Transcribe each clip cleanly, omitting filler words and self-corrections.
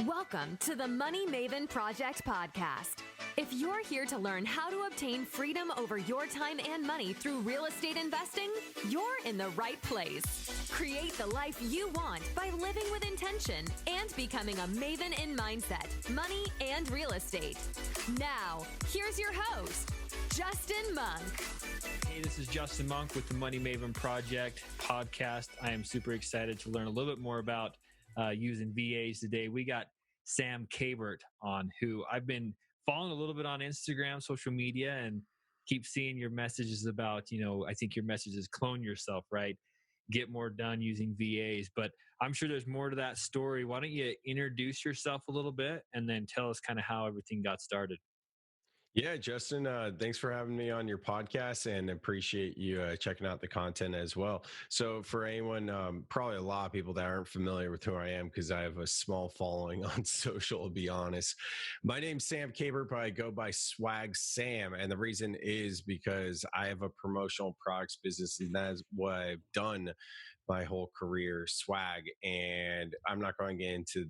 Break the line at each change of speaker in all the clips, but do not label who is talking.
Welcome to the Money Maven Project podcast. If you're here to learn how to obtain freedom over your time and money through real estate investing, you're in the right place. Create the life you want by living with intention and becoming a maven in mindset, money, and real estate. Now, here's your host, Justin Monk.
Hey, this is Justin Monk with the Money Maven Project podcast. I am super excited to learn a little bit more about using VAs today. We got Sam Kabert on, who I've been following a little bit on Instagram, social media, and keep seeing your messages about, I think your message is clone yourself, right? Get more done using VAs. But I'm sure there's more to that story. Why don't you introduce yourself a little bit and then tell us kind of how everything got started?
Yeah, Justin, thanks for having me on your podcast and appreciate you checking out the content as well. So for anyone, probably a lot of people that aren't familiar with who I am, because I have a small following on social, to be honest. My name's Sam Kabert, but I go by Swag Sam. And the reason is because I have a promotional products business, and that's what I've done my whole career, swag. And I'm not going to get into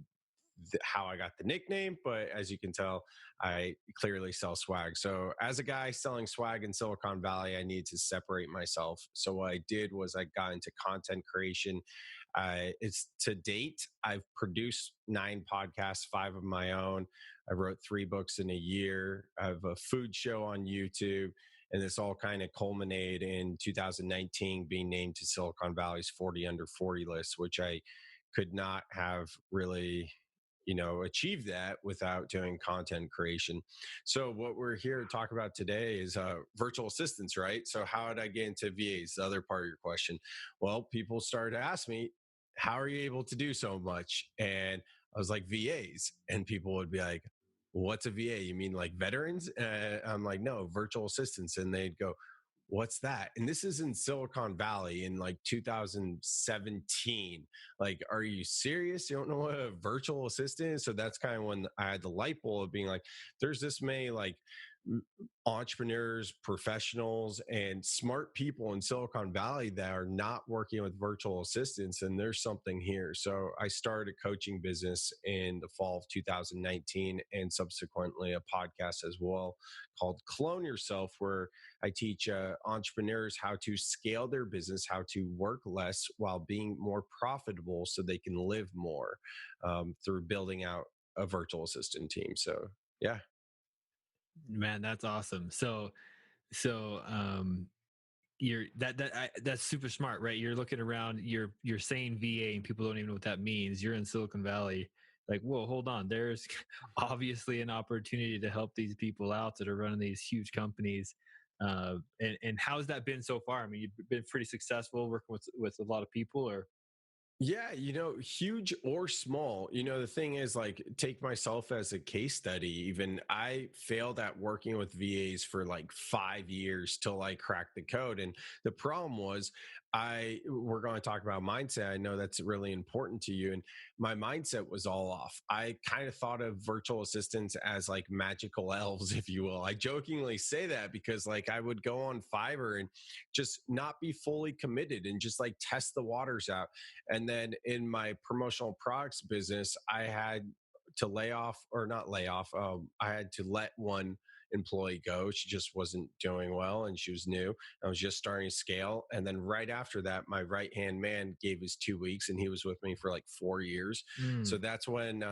how I got the nickname, but as you can tell, I clearly sell swag. So as a guy selling swag in Silicon Valley, I need to separate myself. So what I did was I got into content creation. It's to date, I've produced 9 podcasts, 5 of my own. I wrote 3 books in a year. I have a food show on YouTube. And this all kind of culminated in 2019 being named to Silicon Valley's 40 under 40 list, which I could not have really achieve that without doing content creation. So what we're here to talk about today is virtual assistants, right? So how did I get into VAs? The other part of your question. Well, people started to ask me, how are you able to do so much? And I was like, VAs. And people would be like, what's a VA? You mean like veterans? I'm like, no, virtual assistants. And they'd go, what's that? And this is in Silicon Valley in like 2017. Like, are you serious? You don't know what a virtual assistant is? So that's kind of when I had the light bulb of being like, there's this many like entrepreneurs, professionals, and smart people in Silicon Valley that are not working with virtual assistants, and there's something here. So I started a coaching business in the fall of 2019 and subsequently a podcast as well called Clone Yourself, where I teach entrepreneurs how to scale their business, how to work less while being more profitable so they can live more through building out a virtual assistant team. So, yeah.
Man, that's awesome. So you're that's super smart, right? You're looking around, you're saying VA and people don't even know what that means. You're in Silicon Valley. Like, whoa, hold on. There's obviously an opportunity to help these people out that are running these huge companies. And how's that been so far? I mean, you've been pretty successful working with a lot of people, or?
Yeah, huge or small. The thing is, like, take myself as a case study. Even I failed at working with VAs for like 5 years till I cracked the code. And the problem was, we're going to talk about mindset. I know that's really important to you. And my mindset was all off. I kind of thought of virtual assistants as like magical elves, if you will. I jokingly say that because like I would go on Fiverr and just not be fully committed and just like test the waters out. And then in my promotional products business, I had to I had to let one employee go. She just wasn't doing well and she was new. I was just starting to scale. And then right after that, my right-hand man gave his 2 weeks and he was with me for like 4 years. So that's when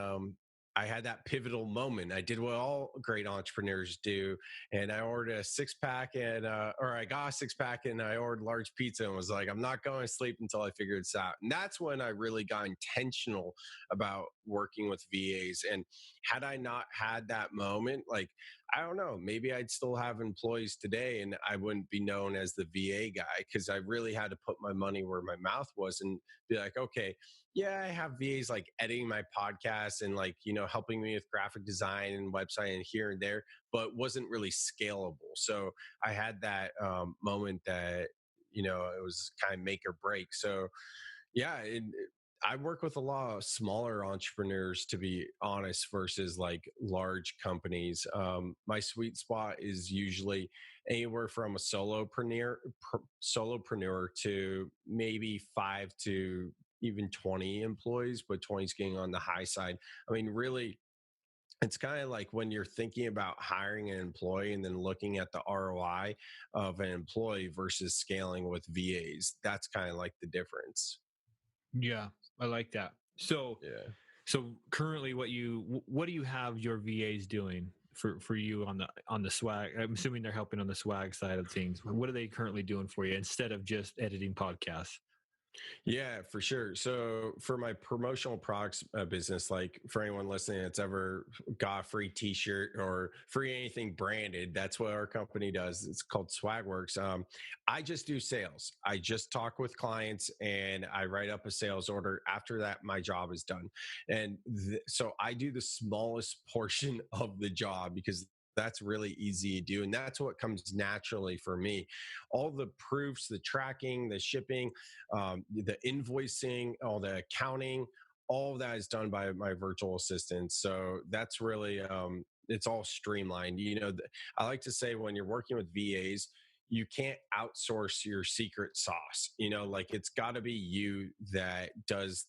I had that pivotal moment. I did what all great entrepreneurs do. And I ordered a 6-pack or I got a 6-pack and I ordered large pizza and was like, I'm not going to sleep until I figure this out. And that's when I really got intentional about working with VAs. And had I not had that moment, like, I don't know, maybe I'd still have employees today and I wouldn't be known as the VA guy, because I really had to put my money where my mouth was and be like, okay, yeah, I have VAs like editing my podcast and like, helping me with graphic design and website and here and there, but wasn't really scalable. So I had that moment that, it was kind of make or break. So yeah, I work with a lot of smaller entrepreneurs, to be honest, versus like large companies. My sweet spot is usually anywhere from a solopreneur to maybe 5 to even 20 employees, but 20 is getting on the high side. I mean, really, it's kind of like when you're thinking about hiring an employee and then looking at the ROI of an employee versus scaling with VAs. That's kind of like the difference.
Yeah, I like that. So,
Yeah.
so currently, what do you have your VAs doing for you on the swag? I'm assuming they're helping on the swag side of things. What are they currently doing for you instead of just editing podcasts?
Yeah, for sure. So for my promotional products business, like for anyone listening that's ever got a free T-shirt or free anything branded, that's what our company does. It's called Swagworks. I just do sales. I just talk with clients and I write up a sales order. After that, my job is done, and so I do the smallest portion of the job because that's really easy to do, and that's what comes naturally for me. All the proofs, the tracking, the shipping, the invoicing, all the accounting, all of that is done by my virtual assistant. So that's really, it's all streamlined. I like to say when you're working with VAs, you can't outsource your secret sauce. Like it's got to be you that does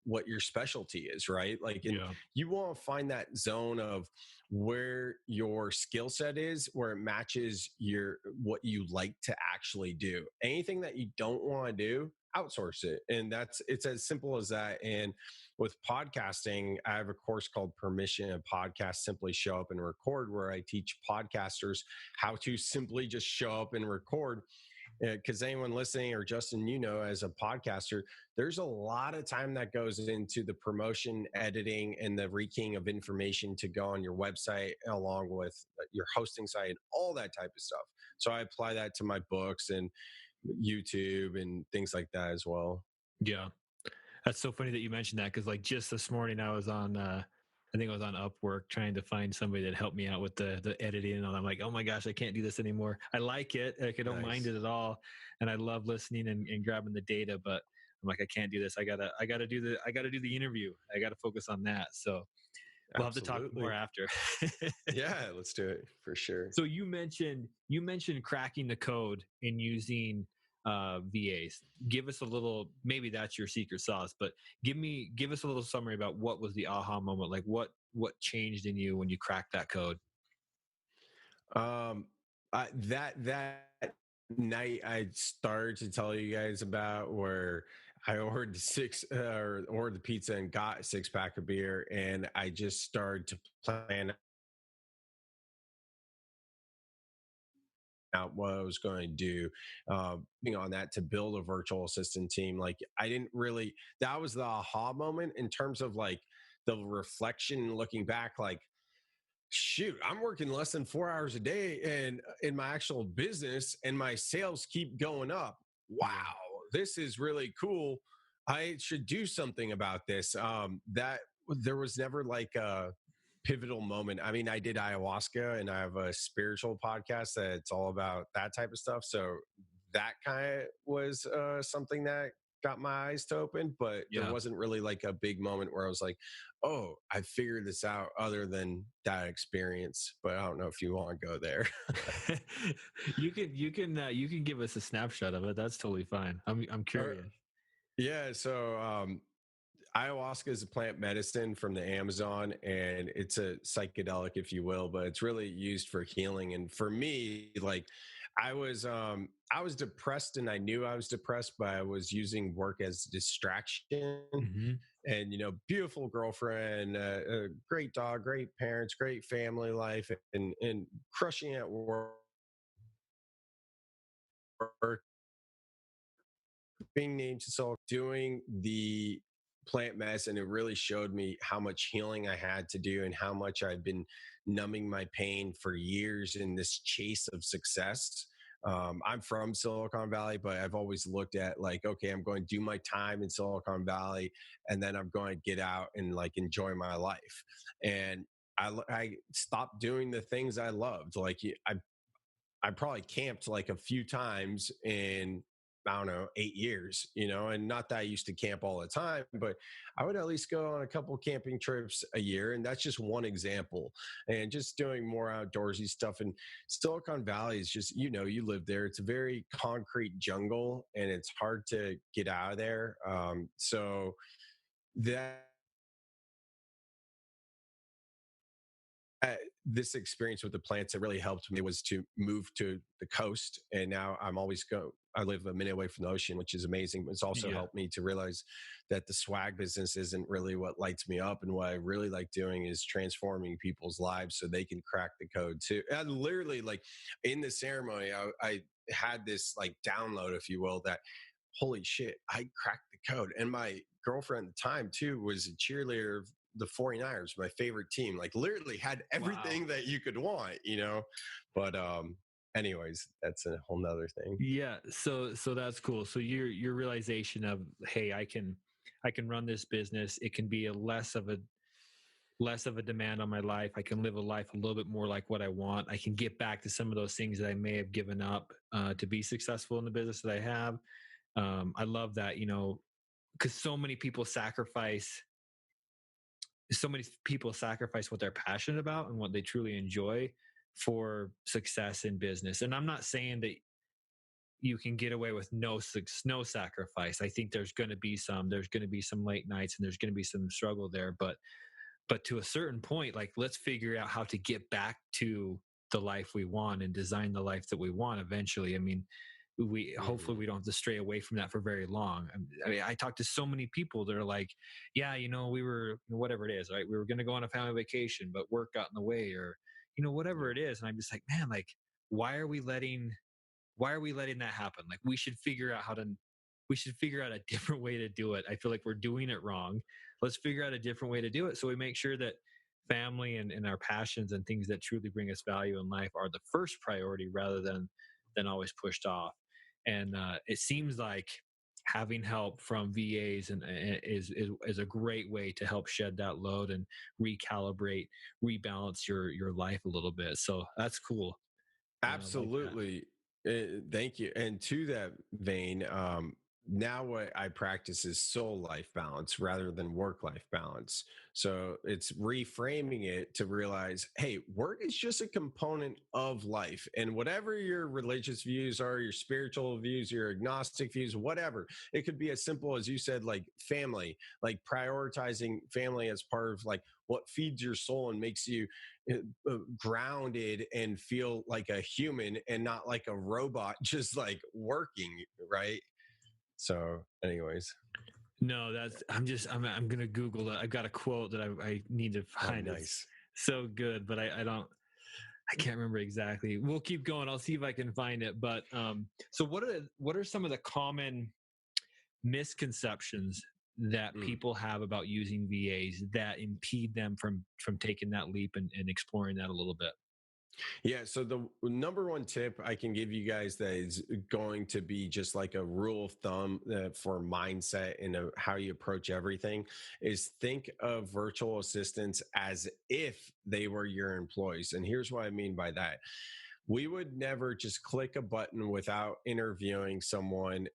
what your specialty is, right? Like, and
Yeah,
you want to find that zone of where your skill set is, where it matches what you like to actually do. Anything that you don't want to do, outsource it. And it's as simple as that. And with podcasting, I have a course called Permission and Podcast Simply Show Up and Record, where I teach podcasters how to simply just show up and record. Because anyone listening, or Justin, as a podcaster, there's a lot of time that goes into the promotion, editing, and the rekeying of information to go on your website, along with your hosting site and all that type of stuff. So I apply that to my books and YouTube and things like that as well.
yeah. That's so funny that you mentioned that because like just this morning I was on I think I was on Upwork trying to find somebody that helped me out with the editing and all. I'm like, oh my gosh, I can't do this anymore. I like it, like I don't mind
Nice.
it at all, and I love listening and grabbing the data, but I'm like, I can't do this. I gotta do the interview. I gotta focus on that. So we'll have to talk more
Absolutely.
after.
Yeah, let's do it for sure.
So you mentioned cracking the code and using VAs. Give us a little. Maybe that's your secret sauce, but give us a little summary about what was the aha moment. Like what changed in you when you cracked that code.
Um, that night I started to tell you guys about, where I ordered ordered the pizza and got a 6-pack of beer, and I just started to plan out what I was going to do. On that, to build a virtual assistant team. Like I didn't really. That was the aha moment in terms of like the reflection, looking back. Like, shoot, I'm working less than 4 hours a day and in my actual business, and my sales keep going up. Wow,
Yeah.
this is really cool. I should do something about this. That There was never like a pivotal moment. I mean, I did ayahuasca and I have a spiritual podcast that's all about that type of stuff. So that kind of was something that got my eyes to open, but there
Yeah.
wasn't really like a big moment where I was like, oh, I figured this out, other than that experience. But I don't know if you want to go there.
you can give us a snapshot of it. That's totally fine. I'm
Or,
curious.
yeah. So ayahuasca is a plant medicine from the Amazon, and it's a psychedelic, if you will, but it's really used for healing. And for me, like I was depressed, and I knew I was depressed, but I was using work as distraction.
Hmm.
And beautiful girlfriend, a great dog, great parents, great family life, and crushing at work, being named to Soul, doing the plant medicine. It really showed me how much healing I had to do and how much I've been numbing my pain for years in this chase of success. I'm from Silicon Valley, but I've always looked at like, okay, I'm going to do my time in Silicon Valley, and then I'm going to get out and like enjoy my life. And I stopped doing the things I loved. Like I probably camped like a few times, and I don't know, 8 years, and not that I used to camp all the time, but I would at least go on a couple camping trips a year. And that's just one example. And just doing more outdoorsy stuff. And Silicon Valley is just, you live there. It's a very concrete jungle and it's hard to get out of there. So that uh, this experience with the plants that really helped me was to move to the coast, and now I live a minute away from the ocean, which is amazing. It's also
Yeah.
helped me to realize that the swag business isn't really what lights me up, and what I really like doing is transforming people's lives so they can crack the code too. And literally, like in the ceremony, I had this like download, if you will, that holy shit, I cracked the code. And my girlfriend at the time too was a cheerleader of the 49ers, my favorite team, like literally had everything that you could want. But anyways, that's a whole nother thing.
Yeah, so that's cool. So your realization of, hey, I can run this business. It can be a less of a demand on my life. I can live a life a little bit more like what I want. I can get back to some of those things that I may have given up to be successful in the business that I have. I love that, because so many people sacrifice what they're passionate about and what they truly enjoy for success in business. And I'm not saying that you can get away with no sacrifice. I think there's going to be some late nights and there's going to be some struggle there, but to a certain point, like, let's figure out how to get back to the life we want and design the life that we want eventually. I mean, we hopefully
Hmm.
we don't have to stray away from that for very long. I mean, I talk to so many people that are like, yeah, we were, whatever it is, right, we were going to go on a family vacation but work got in the way, or whatever
Yeah.
it is. And I'm just like, man, like, why are we letting why are we letting that happen? Like, we should figure out a different way to do it. I feel like we're doing it wrong. Let's figure out a different way to do it so we make sure that family and our passions and things that truly bring us value in life are the first priority rather than always pushed off. And it seems like having help from VAs is a great way to help shed that load and recalibrate, rebalance your life a little bit. So that's cool. I like that.
Absolutely. Thank you. And to that vein, now what I practice is soul life balance rather than work life balance. So it's reframing it to realize, hey, work is just a component of life. And whatever your religious views are, your spiritual views, your agnostic views, whatever, it could be as simple as you said, like family, like prioritizing family as part of like what feeds your soul and makes you grounded and feel like a human and not like a robot just like working, right? So anyways.
No, I'm gonna Google it. I've got a quote that I need to
Oh,
find. It's
nice.
so good, but I can't remember exactly. We'll keep going. I'll see if I can find it. But so what are some of the common misconceptions that
Mm.
people have about using VAs that impede them from taking that leap and exploring that a little bit?
Yeah. So the number one tip I can give you guys that is going to be just like a rule of thumb for mindset and how you approach everything is think of virtual assistants as if they were your employees. And here's what I mean by that. We would never just click a button without interviewing someone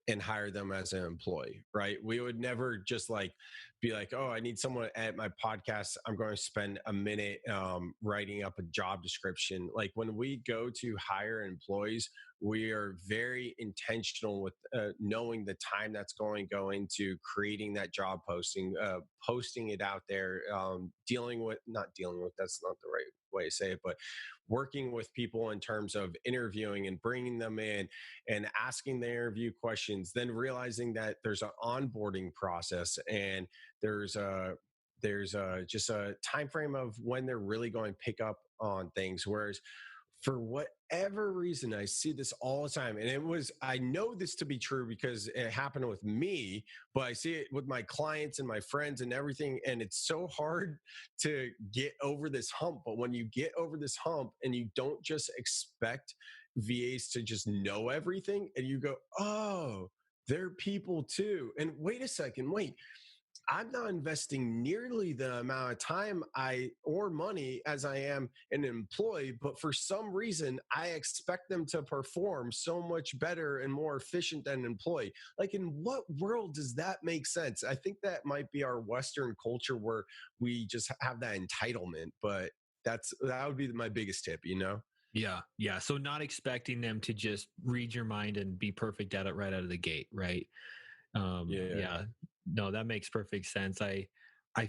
and hire them as an employee, right? We would never just like be like, oh, I need someone at my podcast. I'm going to spend a minute writing up a job description. Like when we go to hire employees, we are very intentional with knowing the time that's going to go into creating that job posting, posting it out there, not dealing with, that's not the right way to say it, but working with people in terms of interviewing and bringing them in and asking the interview questions, then realizing that there's an onboarding process and there's just a time frame of when they're really going to pick up on things. Whereas for whatever reason, I see this all the time. And I know this to be true because it happened with me, but I see it with my clients and my friends and everything. And it's so hard to get over this hump. But when you get over this hump and you don't just expect VAs to just know everything and you go, oh, they're people too. And wait a second, wait. I'm not investing nearly the amount of time or money as I am an employee, but for some reason I expect them to perform so much better and more efficient than an employee. Like, in what world does that make sense? I think that might be our Western culture where we just have that entitlement, but that would be my biggest tip, you know?
Yeah. Yeah. So not expecting them to just read your mind and be perfect at it right out of the gate. Right.
Yeah.
Yeah, no, that makes perfect sense. I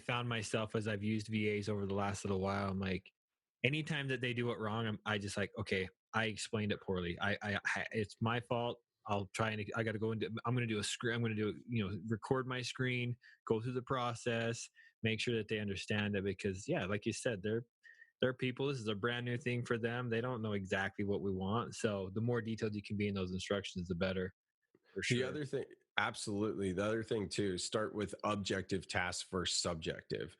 found myself as I've used VAs over the last little while. I'm like, anytime that they do it wrong, I just like, okay, I explained it poorly. It's my fault. I'll try and I got to go into. I'm going to do a screen. I'm going to do, record my screen, go through the process, make sure that they understand it, because yeah, like you said, they're people. This is a brand new thing for them. They don't know exactly what we want. So the more detailed you can be in those instructions, the better, for
The
sure.
other thing, absolutely. The other thing too, start with objective tasks versus subjective.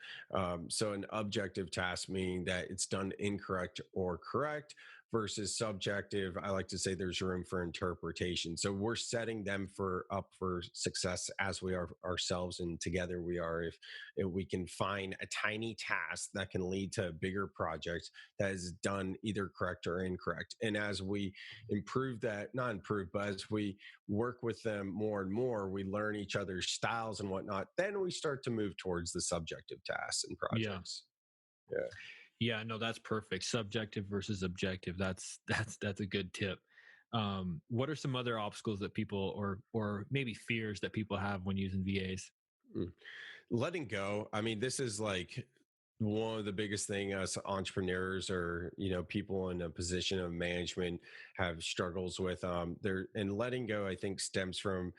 So an objective task meaning that it's done incorrect or correct versus subjective. I like to say there's room for interpretation. So we're setting them up for success as we are ourselves, and together we are. If we can find a tiny task that can lead to a bigger project that is done either correct or incorrect, and as we improve that, not improve, but as we work with them more and more, we learn each other's styles and whatnot, then we start to move towards the subjective tasks and
Yeah.
projects. Yeah.
Yeah, no, that's perfect. Subjective versus objective. That's a good tip. What are some other obstacles that people, or maybe fears that people have when using VAs?
Mm. Letting go. I mean, this is like one of the biggest thing us entrepreneurs, or people in a position of management, have struggles with. There, and letting go, I think, stems from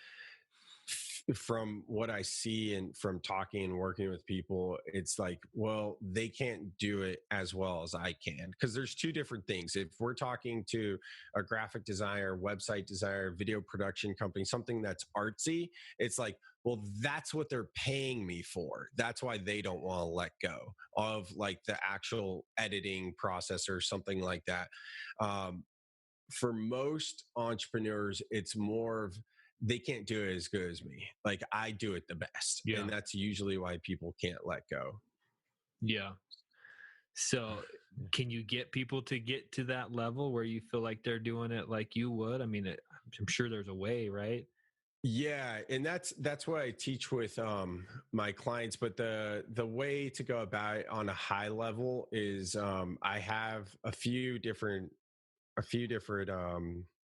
what I see and from talking and working with people. It's like, well, they can't do it as well as I can, because there's two different things. If we're talking to a graphic designer, website designer, video production company, something that's artsy, it's like, well, that's what they're paying me for. That's why they don't want to let go of like the actual editing process or something like that. Um, for most entrepreneurs, it's more of, they can't do it as good as me. Like, I do it the best.
Yeah,
And that's usually why people can't let go.
yeah. So, can you get people to get to that level where you feel like they're doing it like you would? I mean, I'm sure there's a way, right?
Yeah, and that's what I teach with my clients. But the way to go about it on a high level is, I have a few different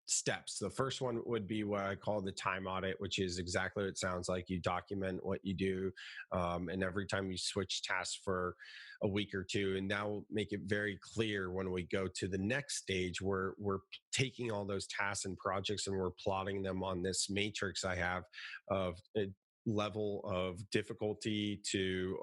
steps. The first one would be what I call the time audit, which is exactly what it sounds like. You document what you do, and every time you switch tasks for a week or two, and that will make it very clear when we go to the next stage, where we're taking all those tasks and projects and we're plotting them on this matrix I have of a level of difficulty to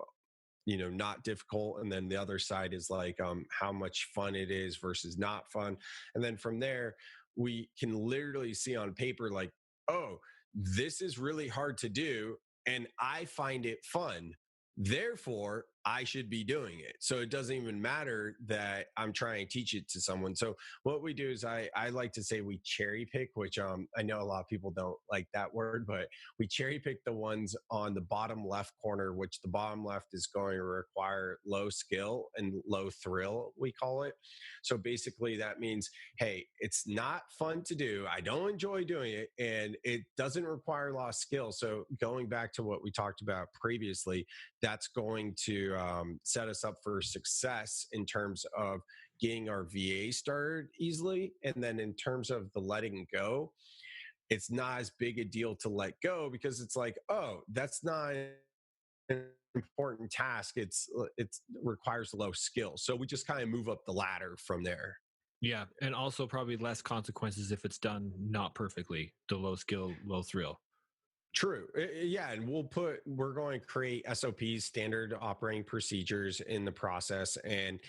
not difficult, and then the other side is like, how much fun it is versus not fun. And then from there, we can literally see on paper, like, oh, this is really hard to do and I find it fun, therefore I should be doing it. So it doesn't even matter that I'm trying to teach it to someone. So what we do is, I like to say we cherry pick, which I know a lot of people don't like that word, but we cherry pick the ones on the bottom left corner, which the bottom left is going to require low skill and low thrill, we call it. So basically that means, hey, it's not fun to do, I don't enjoy doing it, and it doesn't require a lot of skill. So going back to what we talked about previously, that's going to set us up for success in terms of getting our VA started easily. And then in terms of the letting go, it's not as big a deal to let go, because it's like, oh, that's not an important task. It requires low skill. So we just kind of move up the ladder from there.
Yeah, and also probably less consequences if it's done not perfectly. The low skill, low thrill.
True. Yeah. And we're going to create SOPs, standard operating procedures, in the process. And,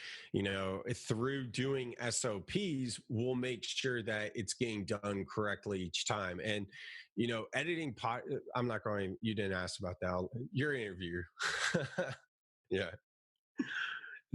through doing SOPs, we'll make sure that it's getting done correctly each time. And, editing I'm not you didn't ask about that. You're an interviewer. Yeah.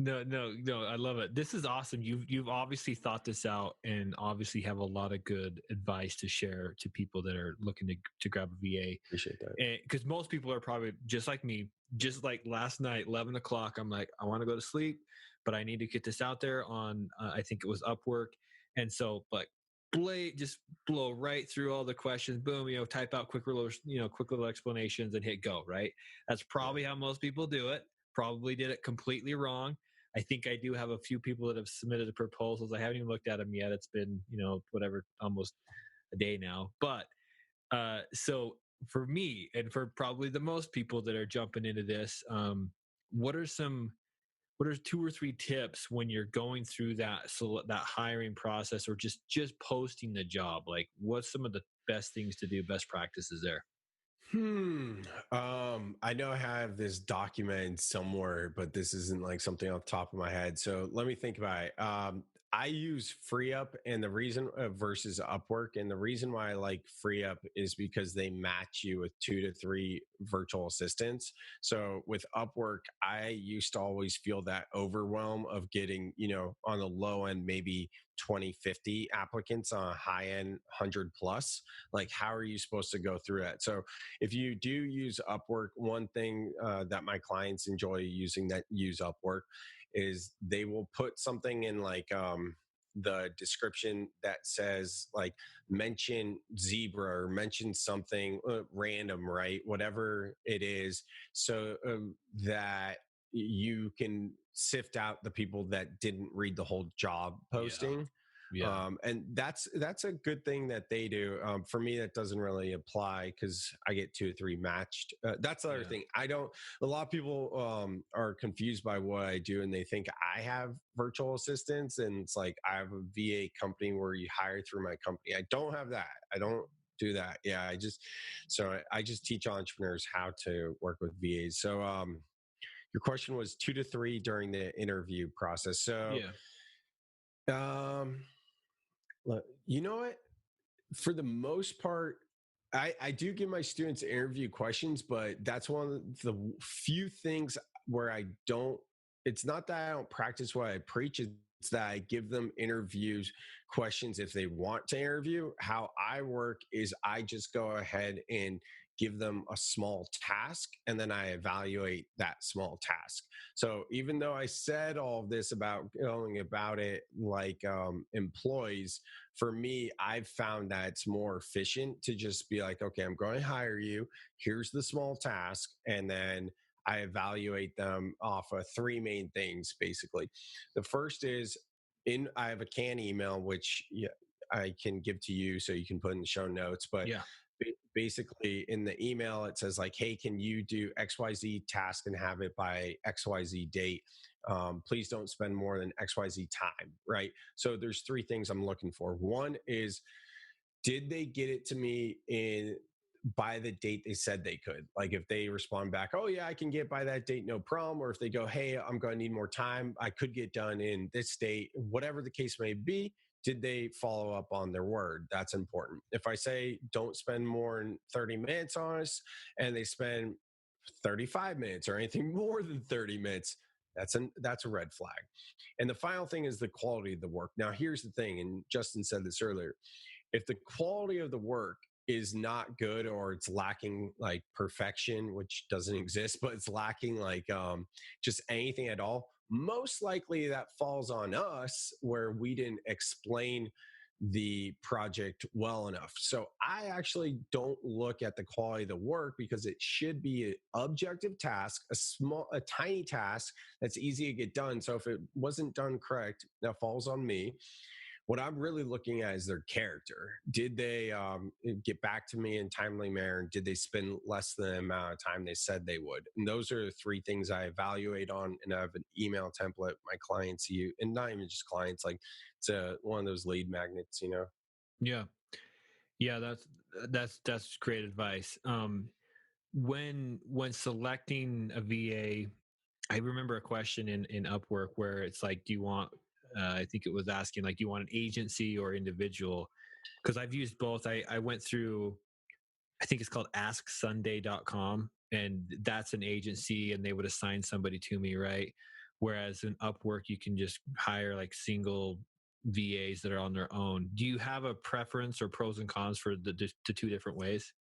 No. I love it. This is awesome. You've obviously thought this out and obviously have a lot of good advice to share to people that are looking to grab a VA.
Appreciate that.
Because most people are probably just like me, just like last night, 11 o'clock. I'm like, I want to go to sleep, but I need to get this out there on, I think it was Upwork. And so, like, just blow right through all the questions. Boom, type out quick little explanations and hit go. Right. That's probably how most people do it. Probably did it completely wrong. I think I do have a few people that have submitted proposals. I haven't even looked at them yet. It's been, whatever, almost a day now. But so for me, and for probably the most people that are jumping into this, what are two or three tips when you're going through that hiring process, or just posting the job? Like, what's some of the best things to do, best practices there?
I know I have this document somewhere, but this isn't like something off the top of my head. So let me think about it. I use FreeUp, and the reason versus Upwork, and the reason why I like FreeUp is because they match you with 2 to 3 virtual assistants. So with Upwork, I used to always feel that overwhelm of getting, on the low end, maybe 20, 50 applicants, on a high end 100 plus. Like, how are you supposed to go through that? So if you do use Upwork, one thing that my clients enjoy using that use Upwork is they will put something in like the description that says like mention zebra or mention something random, right? Whatever it is, so that you can sift out the people that didn't read the whole job posting.
Yeah.
And that's a good thing that they do. For me, that doesn't really apply because I get 2 or 3 matched. That's the other thing. A lot of people are confused by what I do, and they think I have virtual assistants, and it's like I have a VA company where you hire through my company. I don't have that. I don't do that. Yeah, I just teach entrepreneurs how to work with VAs. So your question was 2 to 3 during the interview process. So look, you know what? For the most part, I do give my students interview questions, but that's one of the few things where I don't, it's not that I don't practice what I preach. It's that I give them interviews questions if they want to interview. How I work is I just go ahead and give them a small task, and then I evaluate that small task. So even though I said all of this about going about it like employees, for me, I've found that it's more efficient to just be like, okay, I'm going to hire you. Here's the small task. And then I evaluate them off of 3 main things, basically. The first is I have a can email, which I can give to you so you can put in the show notes. But basically in the email, it says like, hey, can you do XYZ task and have it by XYZ date? Please don't spend more than XYZ time, right? So there's 3 things I'm looking for. One is, did they get it to me by the date they said they could? Like if they respond back, oh yeah, I can get by that date, no problem. Or if they go, hey, I'm going to need more time, I could get done in this date, whatever the case may be. Did they follow up on their word? That's important. If I say don't spend more than 30 minutes on us, and they spend 35 minutes or anything more than 30 minutes, that's a red flag. And the final thing is the quality of the work. Now, here's the thing, and Justin said this earlier. If the quality of the work is not good, or it's lacking like perfection, which doesn't exist, but it's lacking like just anything at all, most likely that falls on us where we didn't explain the project well enough. So I actually don't look at the quality of the work, because it should be an objective task, a tiny task that's easy to get done. So if it wasn't done correct, that falls on me. What I'm really looking at is their character. Did they get back to me in timely manner? Did they spend less than the amount of time they said they would? And those are the 3 things I evaluate on. And I have an email template my clients use, and not even just clients, like it's one of those lead magnets,
Yeah. That's great advice. When selecting a VA, I remember a question in Upwork where it's like, do you want, I think it was asking like, do you want an agency or individual? Because I've used both. I went through, I think it's called asksunday.com, and that's an agency, and they would assign somebody to me, right? Whereas in Upwork, you can just hire like single VAs that are on their own. Do you have a preference or pros and cons for the two different ways?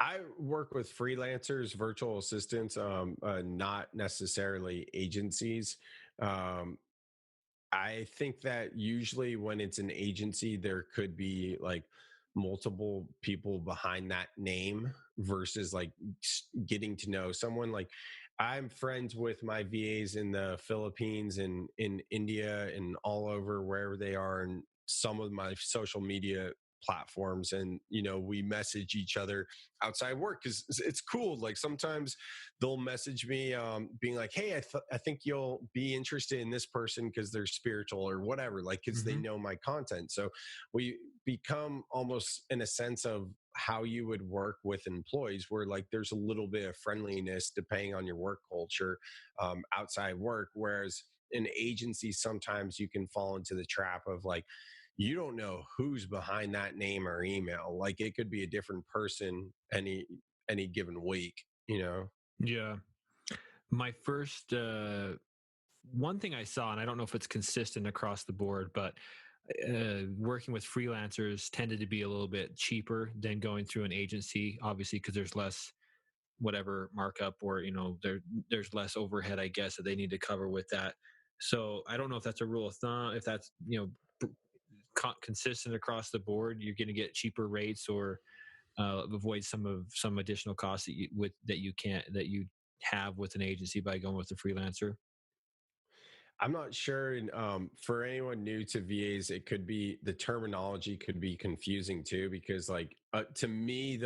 I work with freelancers, virtual assistants, not necessarily agencies. Um, I think that usually when it's an agency, there could be like multiple people behind that name versus like getting to know someone. Like I'm friends with my VAs in the Philippines and in India and all over wherever they are, and some of my social media platforms. And we message each other outside work because it's cool. Like sometimes they'll message me being like, hey, I think you'll be interested in this person because they're spiritual or whatever, like because they
Hmm.
know my content. So we become almost in a sense of how you would work with employees, where like there's a little bit of friendliness depending on your work culture outside work. Whereas in agencies, sometimes you can fall into the trap of like, you don't know who's behind that name or email. Like it could be a different person any given week.
Yeah. My first one thing I saw, and I don't know if it's consistent across the board, but working with freelancers tended to be a little bit cheaper than going through an agency, obviously, because there's less whatever markup, or there's less overhead, I guess, that they need to cover with that. So I don't know if that's a rule of thumb, if that's consistent across the board. You're going to get cheaper rates, or avoid some additional costs that you have with an agency by going with a freelancer.
I'm not sure. And for anyone new to VAs, it could be the terminology could be confusing too, because like to me,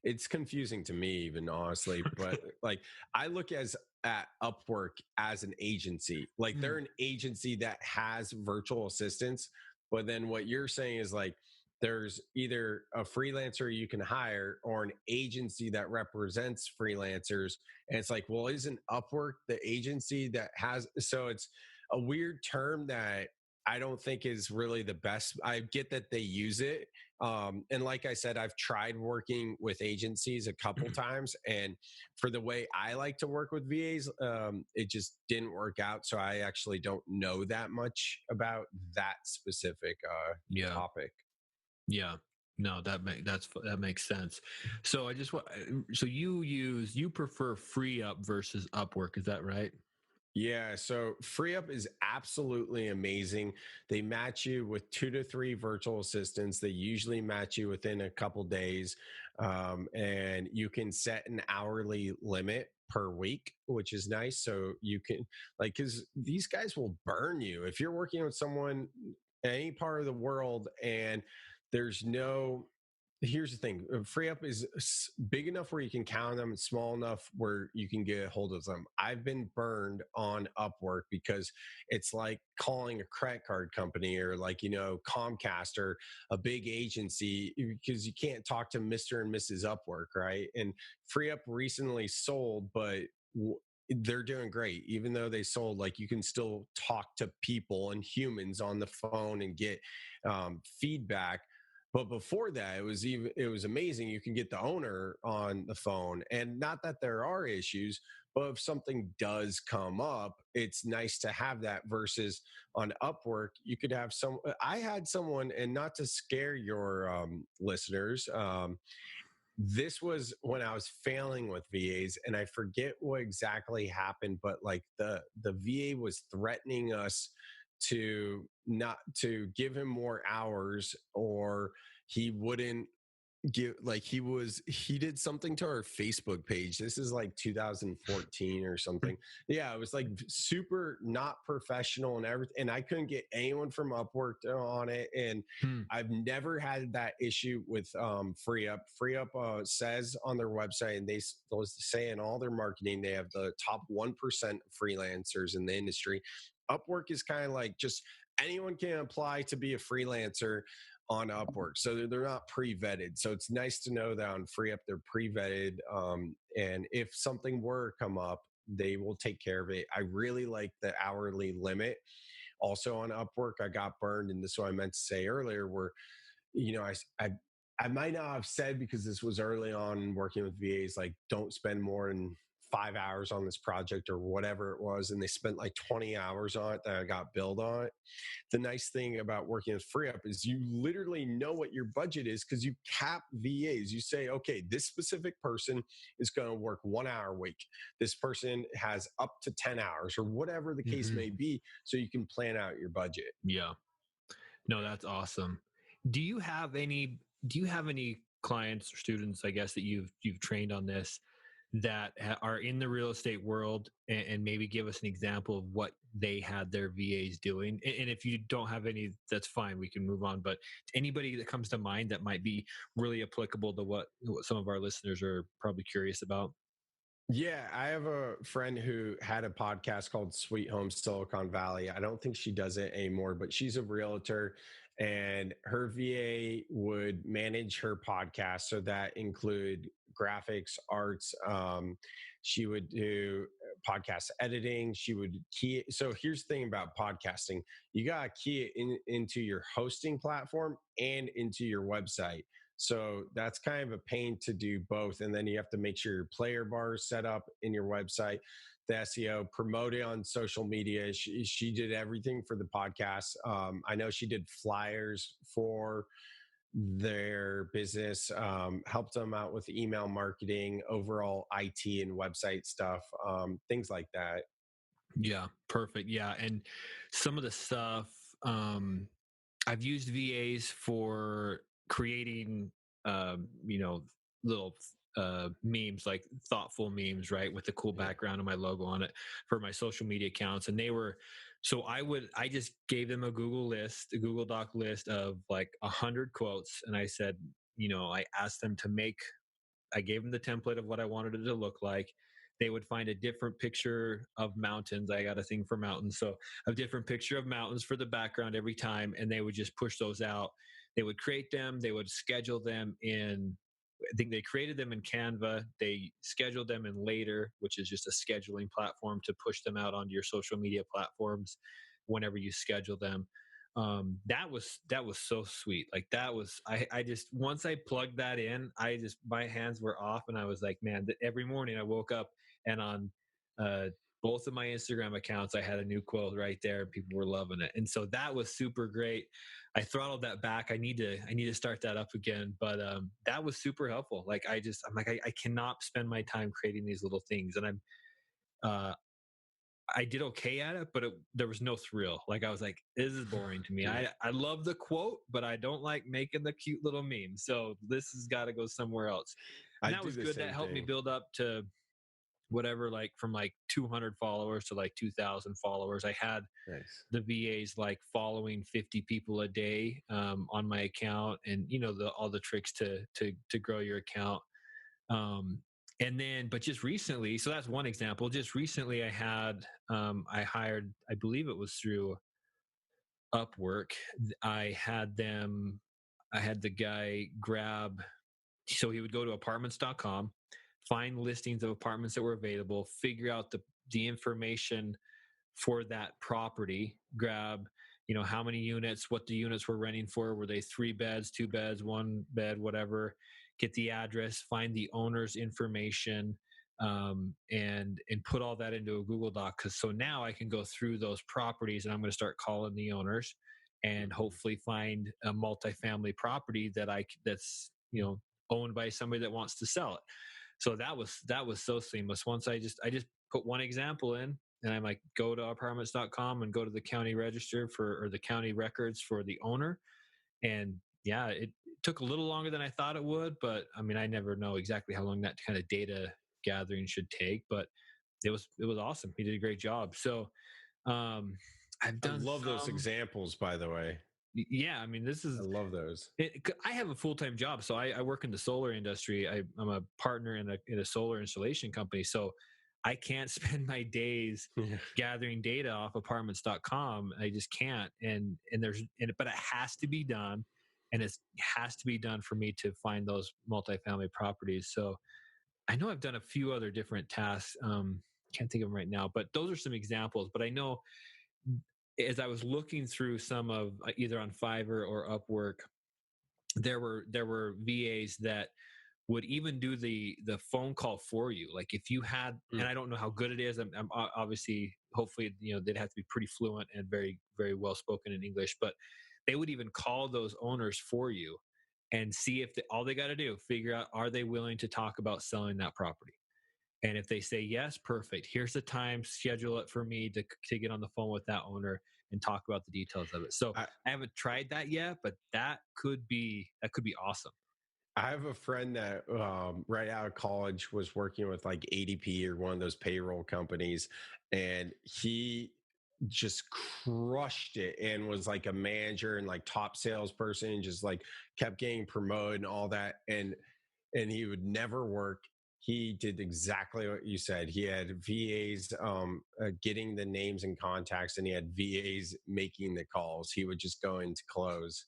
it's confusing to me even honestly. But like I look at Upwork as an agency, like they're
Mm.
an agency that has virtual assistants. But then what you're saying is like there's either a freelancer you can hire or an agency that represents freelancers. And it's like, well, isn't Upwork the agency that has? So it's a weird term that I don't think is really the best. I get that they use it. And like I said, I've tried working with agencies a couple times. And for the way I like to work with VAs, it just didn't work out. So I actually don't know that much about that specific
Yeah.
topic.
Yeah. No, that makes sense. So I just want so you prefer FreeUp versus Upwork, is that right?
Yeah, so FreeUp is absolutely amazing. They match you with 2 to 3 virtual assistants. They usually match you within a couple days, and you can set an hourly limit per week, which is nice. So you can like because these guys will burn you if you're working with someone in any part of the world and there's no here's the thing. Free up is big enough where you can count them, and small enough where you can get a hold of them. I've been burned on Upwork because it's like calling a credit card company or like, Comcast or a big agency because you can't talk to Mr. and Mrs. Upwork, right? And Free Up recently sold, but they're doing great. Even though they sold, like you can still talk to people and humans on the phone and get feedback. But before that, it was amazing. You can get the owner on the phone, and not that there are issues, but if something does come up, it's nice to have that. Versus on Upwork, you could have some. I had someone, and not to scare your listeners. This was when I was failing with VAs, and I forget what exactly happened, but like the VA was threatening us to not to give him more hours or he wouldn't give like he did something to our Facebook page. This is like 2014 or something. Yeah, it was like super not professional and everything, and I couldn't get anyone from Upwork on it. And
Hmm.
I've never had that issue with FreeUp. FreeUp says on their website, and they'll say in all their marketing, they have the top 1% freelancers in the industry. Upwork is kind of like just anyone can apply to be a freelancer on Upwork. So they're not pre-vetted. So it's nice to know that on FreeUp they're pre-vetted. And if something were to come up, they will take care of it. I really like the hourly limit. Also on Upwork, I got burned, and this is what I meant to say earlier, where I might not have said because this was early on working with VAs, like don't spend more than 5 hours on this project or whatever it was, and they spent like 20 hours on it that I got billed on it. The nice thing about working with FreeUp is you literally know what your budget is because you cap VAs. You say, okay, this specific person is going to work 1 hour a week. This person has up to 10 hours or whatever the case may be. So you can plan out your budget.
Yeah. No, that's awesome. Do you have any clients or students, I guess, that you've trained on this that are in the real estate world, and maybe give us an example of what they had their VAs doing? And if you don't have any, that's fine. We can move on. But anybody that comes to mind that might be really applicable to what some of our listeners are probably curious about.
Yeah, I have a friend who had a podcast called Sweet Home Silicon Valley. I don't think she does it anymore, but she's a realtor, and her VA would manage her podcast. So that include graphics, arts. She would do podcast editing. She would key it. So here's the thing about podcasting: you got to key it into your hosting platform and into your website. So that's kind of a pain to do both. And then you have to make sure your player bar is set up in your website, the SEO, promote it on social media. She did everything for the podcast. I know she did flyers for their business, helped them out with email marketing, overall IT and website stuff, things like that.
Yeah, perfect. Yeah. And some of the stuff, I've used VAs for creating, little memes, like thoughtful memes, right, with the cool background and my logo on it for my social media accounts. And I just gave them a Google Doc list of like 100 quotes, and I said, I asked them to I gave them the template of what I wanted it to look like. They would find a different picture of mountains. I got a thing for mountains. So a different picture of mountains for the background every time. And they would just push those out. They would create them. They would schedule them I think they created them in Canva. They scheduled them in Later, which is just a scheduling platform to push them out onto your social media platforms whenever you schedule them. That was so sweet. Like that was, I just, once I plugged that in, my hands were off, and I was like, man, every morning I woke up, and on both of my Instagram accounts, I had a new quote right there, and people were loving it. And so that was super great. I throttled that back. I need to start that up again, but that was super helpful. Like I'm like, I cannot spend my time creating these little things, and I did okay at it, but there was no thrill. Like I was like, this is boring to me. I love the quote, but I don't like making the cute little meme. So this has got to go somewhere else. And that was good. That helped me build up to whatever, like from like 200 followers to like 2,000 followers. I had the VAs like following 50 people a day on my account, and all the tricks to grow your account. But just recently, so that's one example. Just recently, I hired, I believe it was through Upwork. I had the guy grab, so he would go to apartments.com, find listings of apartments that were available, figure out the information for that property, grab, how many units, what the units were renting for. Were they 3 beds, 2 beds, 1 bed, whatever? Get the address, find the owner's information, and put all that into a Google Doc. So now I can go through those properties, and I'm going to start calling the owners, and hopefully find a multifamily property that's owned by somebody that wants to sell it. So that was so seamless. Once I just put one example in, and I'm like, go to apartments.com and go to the county register or the county records for the owner. And yeah, it took a little longer than I thought it would, but I mean, I never know exactly how long that kind of data gathering should take, but it was awesome. He did a great job. So I
love those examples, by the way.
Yeah, I mean, I
love those.
I have a full-time job, so I work in the solar industry. I'm a partner in a solar installation company, so I can't spend my days gathering data off apartments.com. I just can't. But it has to be done, and it has to be done for me to find those multifamily properties. So I know I've done a few other different tasks. Can't think of them right now, but those are some examples. But I know, as I was looking through some of either on Fiverr or Upwork, there were VAs that would even do the phone call for you. Like if you had, and I don't know how good it is. I'm obviously, hopefully, they'd have to be pretty fluent and very, very well spoken in English, but they would even call those owners for you and see if all they got to do, figure out, are they willing to talk about selling that property? And if they say yes, perfect. Here's the time, schedule it for me to get on the phone with that owner and talk about the details of it. So I haven't tried that yet, but that could be awesome.
I have a friend that right out of college was working with like ADP or one of those payroll companies, and he just crushed it and was like a manager and like top salesperson, and just like kept getting promoted and all that. And he would never work. He did exactly what you said. He had VAs getting the names and contacts, and he had VAs making the calls. He would just go into close.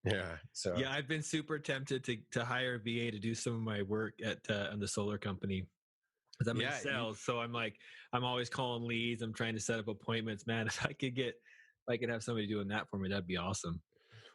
Yeah. So
yeah, I've been super tempted to hire a VA to do some of my work at on the solar company, because I'm in sales. So I'm always calling leads. I'm trying to set up appointments. Man, if I could have somebody doing that for me, that'd be awesome.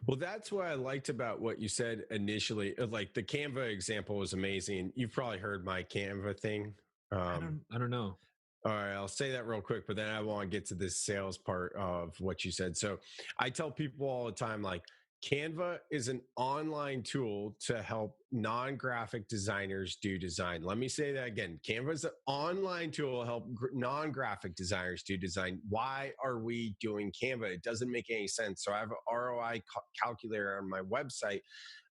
Well, that's what I liked about what you said initially. Like the Canva example was amazing. You've probably heard my Canva thing.
I don't know.
All right, I'll say that real quick, but then I want to get to this sales part of what you said. So I tell people all the time, like, Canva is an online tool to help non-graphic designers do design. Let me say that again. Canva is an online tool to help non-graphic designers do design. Why are we doing Canva? It doesn't make any sense. So I have an ROI calculator on my website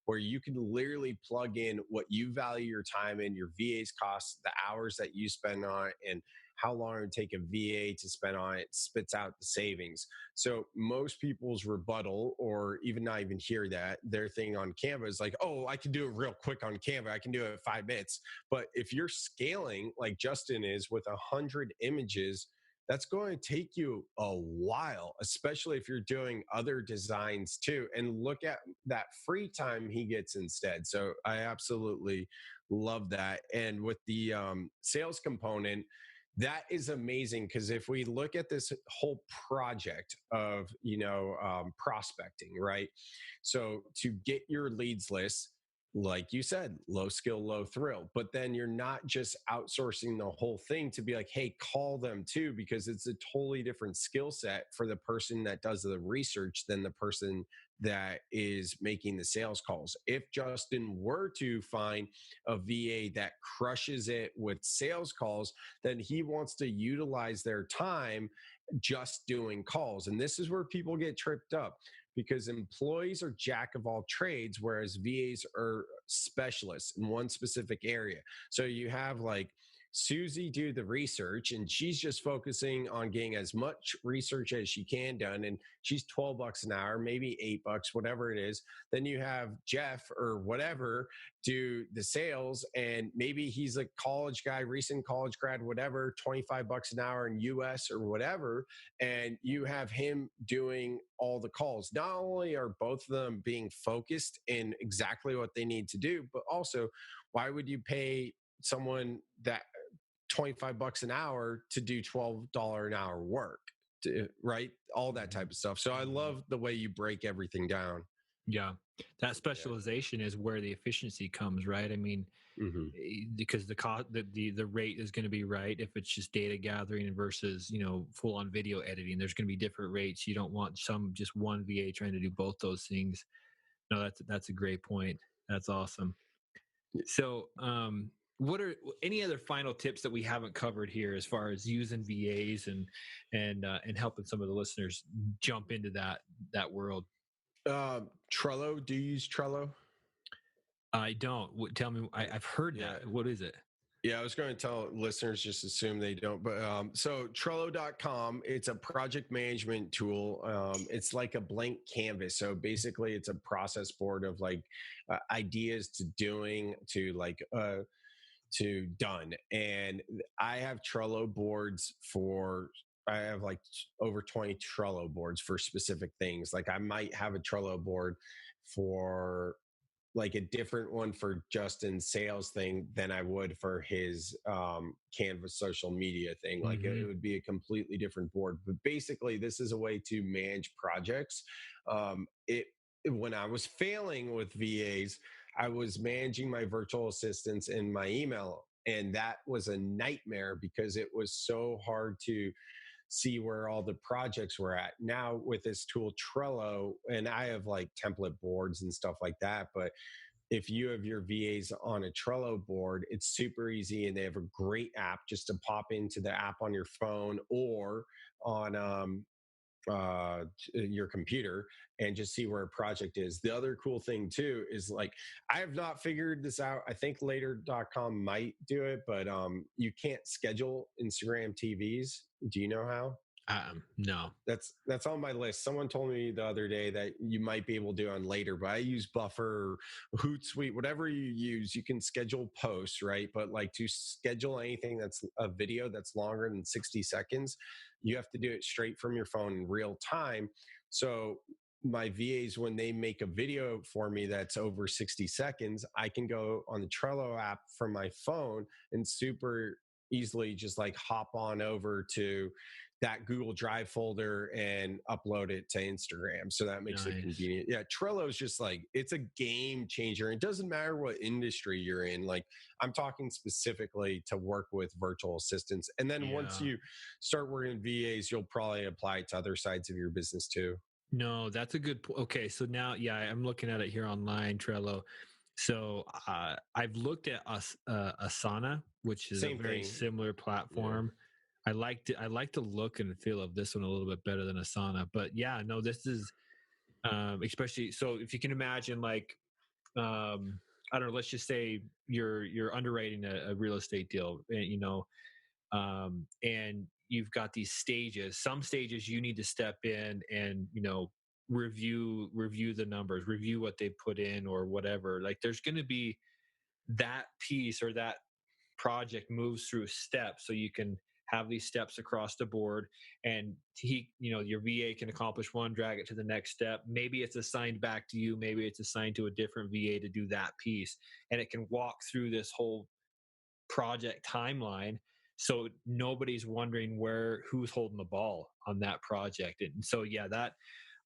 where you can literally plug in what you value your time in, your VA's costs, the hours that you spend on it, and how long it would take a VA to spend on it, spits out the savings. So most people's rebuttal, or even not even hear that, their thing on Canva is like, oh, I can do it real quick on Canva. I can do it in 5 minutes. But if you're scaling like Justin is with 100 images, that's going to take you a while, especially if you're doing other designs too. And look at that free time he gets instead. So I absolutely love that. And with the sales component, that is amazing, because if we look at this whole project of prospecting, right? So to get your leads list, like you said, low skill, low thrill, but then you're not just outsourcing the whole thing to be like, hey, call them too, because it's a totally different skill set for the person that does the research than the person that is making the sales calls. If Justin were to find a VA that crushes it with sales calls, then he wants to utilize their time just doing calls. And this is where people get tripped up, because employees are jack of all trades, whereas VAs are specialists in one specific area. So you have like Susie do the research, and she's just focusing on getting as much research as she can done, and she's $12 an hour, maybe $8, whatever it is. Then you have Jeff or whatever do the sales, and maybe he's a college guy, recent college grad, whatever, $25 an hour in US or whatever, and you have him doing all the calls. Not only are both of them being focused in exactly what they need to do, but also, why would you pay someone that $25 an hour to do $12 an hour work, right? All that type of stuff. So I love the way you break everything down.
Yeah. That specialization is where the efficiency comes, right? I mean, because the cost, the rate is going to be right. If it's just data gathering versus, full on video editing, there's going to be different rates. You don't want just one VA trying to do both those things. No, that's a great point. That's awesome. So, what are any other final tips that we haven't covered here as far as using VAs and helping some of the listeners jump into that world?
Trello. Do you use Trello?
I don't. Tell me. I've heard that. What is it?
Yeah, I was going to tell listeners, just assume they don't. But so Trello.com, it's a project management tool. It's like a blank canvas. So basically, it's a process board of like ideas to doing to done. And I have Trello boards I have like over 20 Trello boards for specific things. Like I might have a Trello board for like a different one for Justin's sales thing than I would for his Canvas social media thing. Like it would be a completely different board. But basically, this is a way to manage projects. When I was failing with VAs, I was managing my virtual assistants in my email. And that was a nightmare because it was so hard to see where all the projects were at. Now with this tool Trello, and I have like template boards and stuff like that, but if you have your VAs on a Trello board, it's super easy, and they have a great app just to pop into the app on your phone or on your computer and just see where a project is. The other cool thing too is like, I have not figured this out. I think later.com might do it, but you can't schedule Instagram TVs. Do you know how?
No.
That's on my list. Someone told me the other day that you might be able to do on Later, but I use Buffer, Hootsuite, whatever you use. You can schedule posts, right? But like to schedule anything that's a video that's longer than 60 seconds, you have to do it straight from your phone in real time. So my VAs, when they make a video for me that's over 60 seconds, I can go on the Trello app from my phone and super easily just like hop on over to that Google Drive folder and upload it to Instagram. So that makes it convenient. Yeah, Trello is just like, it's a game changer. It doesn't matter what industry you're in. Like, I'm talking specifically to work with virtual assistants. And then once you start working VAs, you'll probably apply it to other sides of your business too.
No, that's a good point. Okay, so now, I'm looking at it here online, Trello. So I've looked at Asana, which is
Same
a very
thing.
similar platform. Yeah. I like the look and feel of this one a little bit better than Asana. But yeah, no, this is especially so if you can imagine like I don't know, let's just say you're underwriting a real estate deal, and you've got these stages. Some stages you need to step in and review the numbers, review what they put in or whatever. Like there's going to be that piece or that project moves through steps, so you can have these steps across the board, and your VA can accomplish one, drag it to the next step. Maybe it's assigned back to you, maybe it's assigned to a different VA to do that piece, and it can walk through this whole project timeline, so nobody's wondering who's holding the ball on that project. And so that,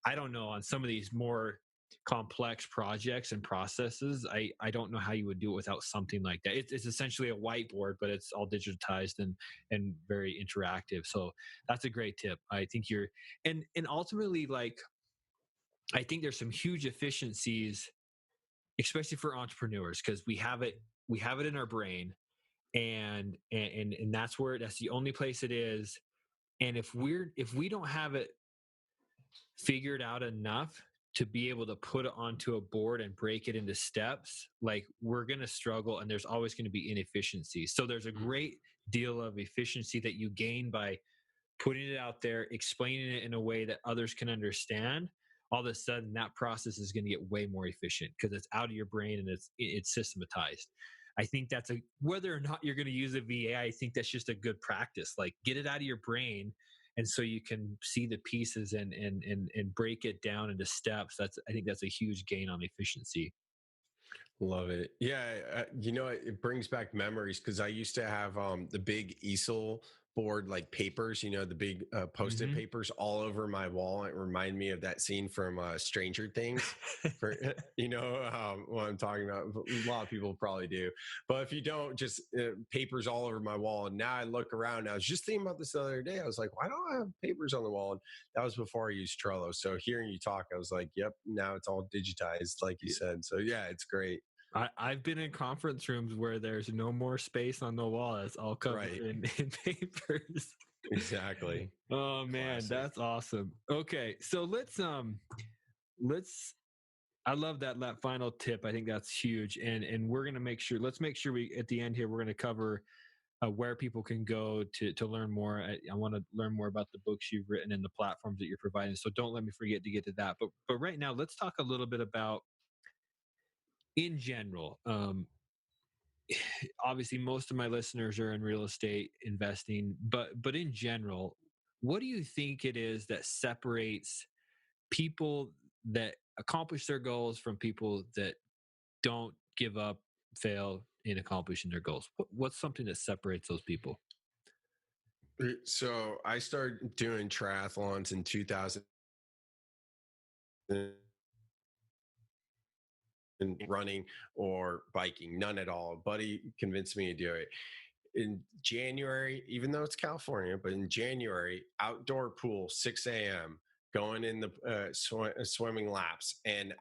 I don't know, on some of these more complex projects and processes, I don't know how you would do it without something like that. It's essentially a whiteboard, but it's all digitized and very interactive. So that's a great tip. I think and ultimately, like, I think there's some huge efficiencies, especially for entrepreneurs, because we have it in our brain, and that's the only place it is. And if we don't have it figured out enough to be able to put it onto a board and break it into steps, like, we're going to struggle, and there's always going to be inefficiencies. So there's a great deal of efficiency that you gain by putting it out there, explaining it in a way that others can understand. All of a sudden that process is going to get way more efficient because it's out of your brain and it's systematized. I think whether or not you're going to use a VA, I think that's just a good practice. Like, get it out of your brain, and so you can see the pieces and break it down into steps. I think that's a huge gain on efficiency.
Love it. Yeah, it brings back memories because I used to have the big easel board, like papers, the big post-it papers all over my wall. It reminded me of that scene from Stranger Things. For what I'm talking about. A lot of people probably do, but if you don't, just papers all over my wall. And now I look around. I was just thinking about this the other day. I was like, why don't I have papers on the wall? And that was before I used Trello. So hearing you talk, I was like, yep, now it's all digitized, like you said. So yeah, it's great.
I've been in conference rooms where there's no more space on the wall. It's all covered in papers.
Exactly.
Oh man,
Classic.
that's awesome. Okay, so let's I love that final tip. I think that's huge, and we're gonna let's make sure we, at the end here, we're gonna cover where people can go to learn more. I want to learn more about the books you've written and the platforms that you're providing. So don't let me forget to get to that. But right now, let's talk a little bit about, in general, obviously most of my listeners are in real estate investing, but in general, what do you think it is that separates people that accomplish their goals from people that don't give up, fail in accomplishing their goals? What's something that separates those people?
So I started doing triathlons in 2000. running or biking, none at all. A buddy convinced me to do it in January, even though it's California, but in January, outdoor pool, 6 a.m., going in the swimming laps. And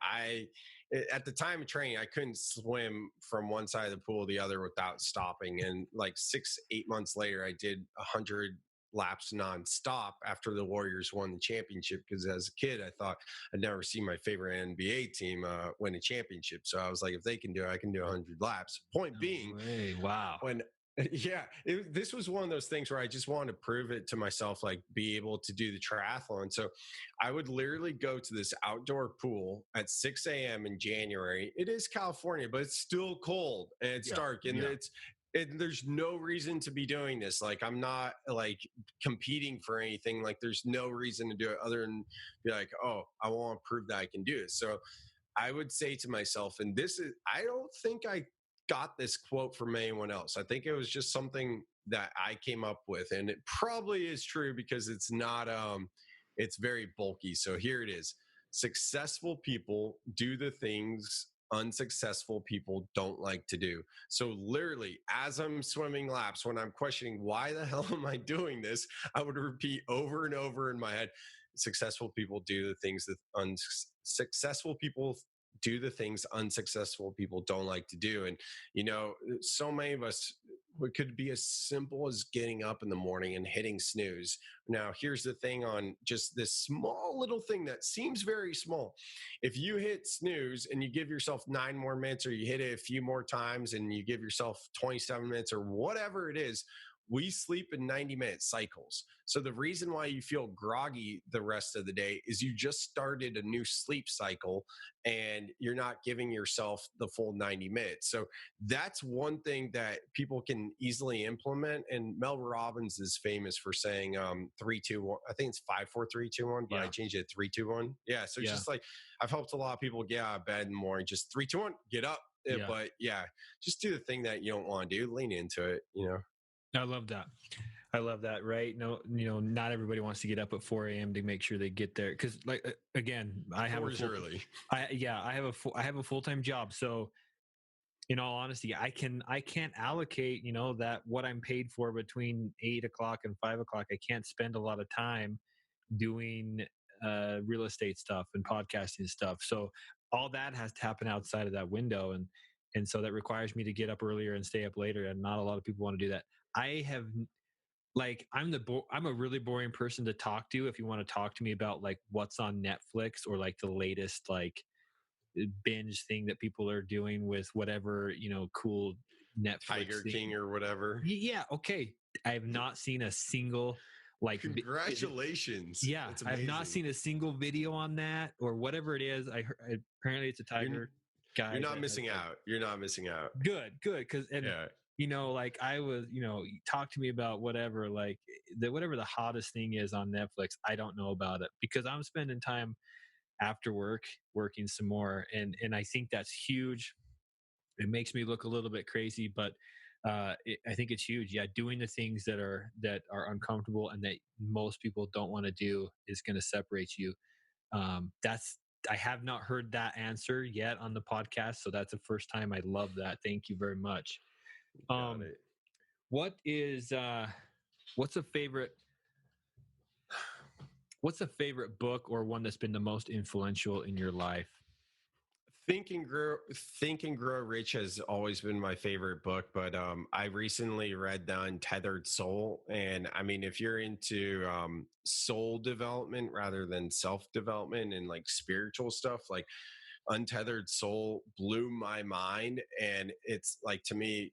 at the time of training, I couldn't swim from one side of the pool to the other without stopping. And like 8 months later, I did 100 laps nonstop after the Warriors won the championship. Because as a kid, I thought I'd never see my favorite NBA team win a championship. So I was like, if they can do it, I can do 100 laps. Point being,
wow.
when this was one of those things where I just wanted to prove it to myself, like be able to do the triathlon. So I would literally go to this outdoor pool at 6 a.m. in January. It is California, but it's still cold and it's dark, and there's no reason to be doing this. Like, I'm not like competing for anything. Like, there's no reason to do it other than be like, oh, I want to prove that I can do it. So I would say to myself, and I don't think I got this quote from anyone else. I think it was just something that I came up with, and it probably is true because it's not, it's very bulky. So here it is. Successful people do the things unsuccessful people don't like to do. So literally, as I'm swimming laps, when I'm questioning why the hell am I doing this, I would repeat over and over in my head, successful people do the things that unsuccessful people do the things unsuccessful people don't like to do. And, so many of us, it could be as simple as getting up in the morning and hitting snooze. Now, here's the thing on just this small little thing that seems very small. If you hit snooze and you give yourself 9 more minutes, or you hit it a few more times and you give yourself 27 minutes or whatever it is, we sleep in 90-minute cycles. So the reason why you feel groggy the rest of the day is you just started a new sleep cycle and you're not giving yourself the full 90 minutes. So that's one thing that people can easily implement. And Mel Robbins is famous for saying 3-2-1. I think it's 5-4-3-2-1, but I changed it 3-2-1. Yeah. So just like, I've helped a lot of people get out of bed in the morning, just 3-2-1, get up. But just do the thing that you don't want to do, lean into it,
I love that. I love that. Right. No, not everybody wants to get up at 4 a.m. to make sure they get there. Cause like, again, I have I have a full-time job. So in all honesty, I can't allocate, that what I'm paid for between 8 o'clock and 5 o'clock. I can't spend a lot of time doing real estate stuff and podcasting stuff. So all that has to happen outside of that window. And so that requires me to get up earlier and stay up later. And not a lot of people want to do that. I have, like, I'm a really boring person to talk to. If you want to talk to me about like what's on Netflix or like the latest like binge thing that people are doing with whatever, cool Netflix
Tiger
thing.
King or whatever.
Yeah. Okay. I have not seen a single like
congratulations.
I have not seen a single video on that or whatever it is. I heard, apparently it's a tiger guy.
You're not missing out. You're not missing out.
Good. Cause like I was, talk to me about whatever, like whatever the hottest thing is on Netflix. I don't know about it because I'm spending time after work working some more. And I think that's huge. It makes me look a little bit crazy, but I think it's huge. Yeah. Doing the things that are uncomfortable and that most people don't want to do is going to separate you. I have not heard that answer yet on the podcast. So that's the first time. I love that. Thank you very much.
Got it.
What's a favorite book or one that's been the most influential in your life?
Think and Grow Rich has always been my favorite book, but I recently read The Untethered Soul. And I mean, if you're into soul development rather than self-development and like spiritual stuff, like Untethered Soul blew my mind. And it's like, to me,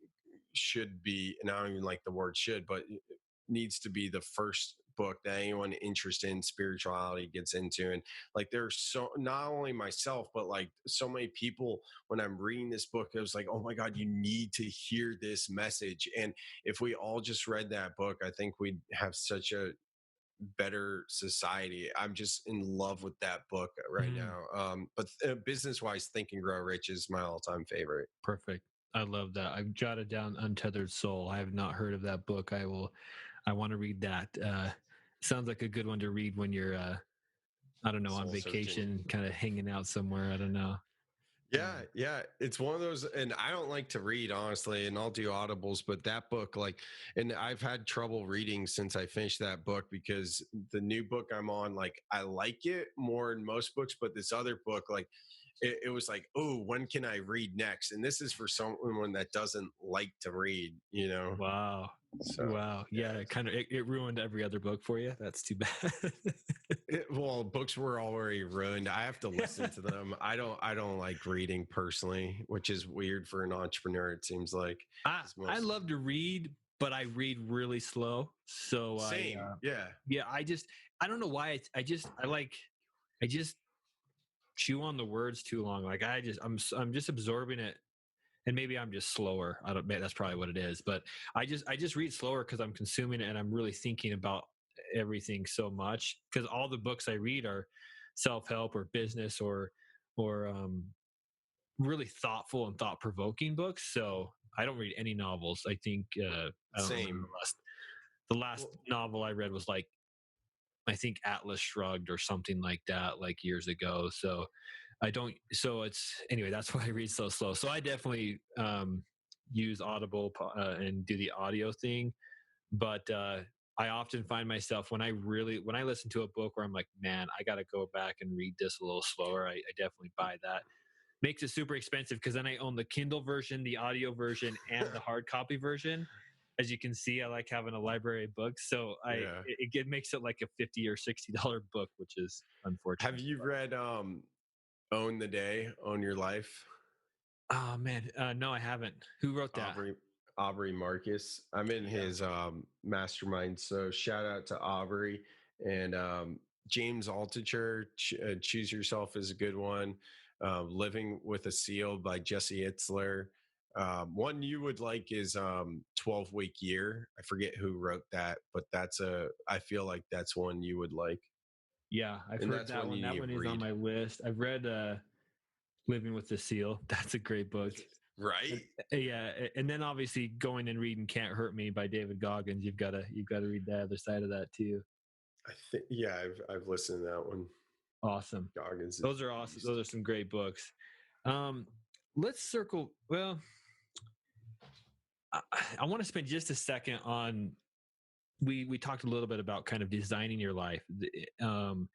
should be, and I don't even like the word should, but it needs to be the first book that anyone interested in spirituality gets into. And like, there's so, not only myself, but like so many people, when I'm reading this book, it was like, oh my God, you need to hear this message. And if we all just read that book, I think we'd have such a better society. I'm just in love with that book right now. But business wise, Think and Grow Rich is my all-time favorite.
Perfect. I love that. I've jotted down Untethered Soul. I have not heard of that book. I want to read that. Sounds like a good one to read when you're, I don't know, on vacation, kind of hanging out somewhere. I don't know.
Yeah, it's one of those, and I don't like to read honestly, and I'll do audibles, but that book, like, and I've had trouble reading since I finished that book because the new book I'm on, like, I like it more than most books, but this other book, like, it was like, oh, when can I read next? And this is for someone that doesn't like to read, you know?
Wow.
So
Wow. Yeah,
yeah,
it ruined every other book for you. That's too bad.
well, books were already ruined. I have to listen to them. I don't like reading personally, which is weird for an entrepreneur. It seems like
I
most
love to read, but I read really slow. So
same. Yeah.
yeah, I don't know why I just chew on the words too long. Like I'm just absorbing it, and maybe I'm just slower. I don't. That's probably what it is. But I just read slower because I'm consuming it and I'm really thinking about everything so much. Because all the books I read are self help or business or really thoughtful and thought provoking books. So I don't read any novels. I think I don't remember
Same.
the last
Well,
novel I read was like I think Atlas Shrugged or something like that, like years ago. So I don't. So it's anyway. That's why I read so slow. So I definitely use Audible and do the audio thing. But I often find myself when I listen to a book where I'm like, man, I got to go back and read this a little slower. I definitely buy that. Makes it super expensive because then I own the Kindle version, the audio version, and the hard copy version. As you can see, I like having a library of books, so
yeah.
it makes it like a $50 or $60 book, which is
Have
unfortunate.
you read Own the Day, Own Your Life?
Oh man, no, I haven't. Who wrote that?
Aubrey Aubrey Marcus. I'm in
Yeah,
his mastermind. So shout out to Aubrey and James Altucher. Choose Yourself is a good one. Living with a Seal by Jesse Itzler. One you would like is 12-Week Year. I forget who wrote that, but I feel like that's one you would like.
yeah, I've
And
heard
that's
that
one
one.
you
That
need to
one is on
read.
my list. I've read Living with the Seal. That's a great book.
Right?
Yeah, and then obviously going and reading "Can't Hurt Me" by David Goggins. You've got to read the other side of that too.
I think yeah, I've listened to that one.
Awesome.
Goggins is
Those are
a
awesome.
beast.
Those are some great books. Um, let's circle. Well, I, I want to spend just a second on. We talked a little bit about kind of designing your life, and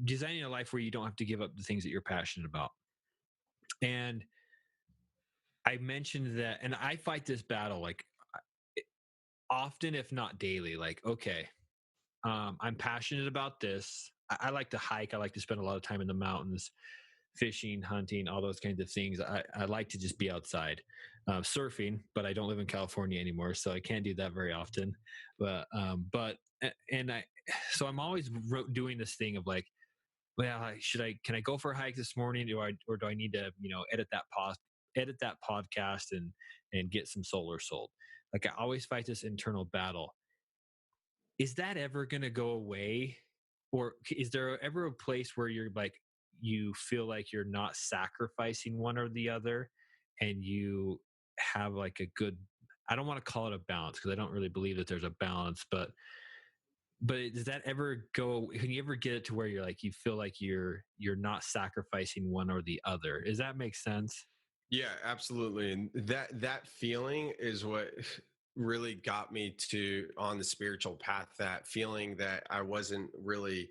designing a life where you don't have to give up the things that you're passionate about. And I mentioned that, and I fight this battle like often, if not daily. Like, okay, I'm passionate about this. I like to hike. I like to spend a lot of time in the mountains, fishing, hunting, all those kinds of things. I like to just be outside, surfing, but I don't live in California anymore, so I can't do that very often. And so I'm always doing this thing of like, well, can I go for a hike this morning? Or do I need to, edit that podcast and get some solar sold? Like I always fight this internal battle. Is that ever going to go away? Or is there ever a place where you're like, you feel like you're not sacrificing one or the other and you have like a good, I don't want to call it a balance because I don't really believe that there's a balance, but does that ever go, can you ever get it to where you're like, you feel like you're not sacrificing one or the other? Does that make sense?
Yeah, absolutely. And that feeling is what really got me to on the spiritual path, that feeling that I wasn't really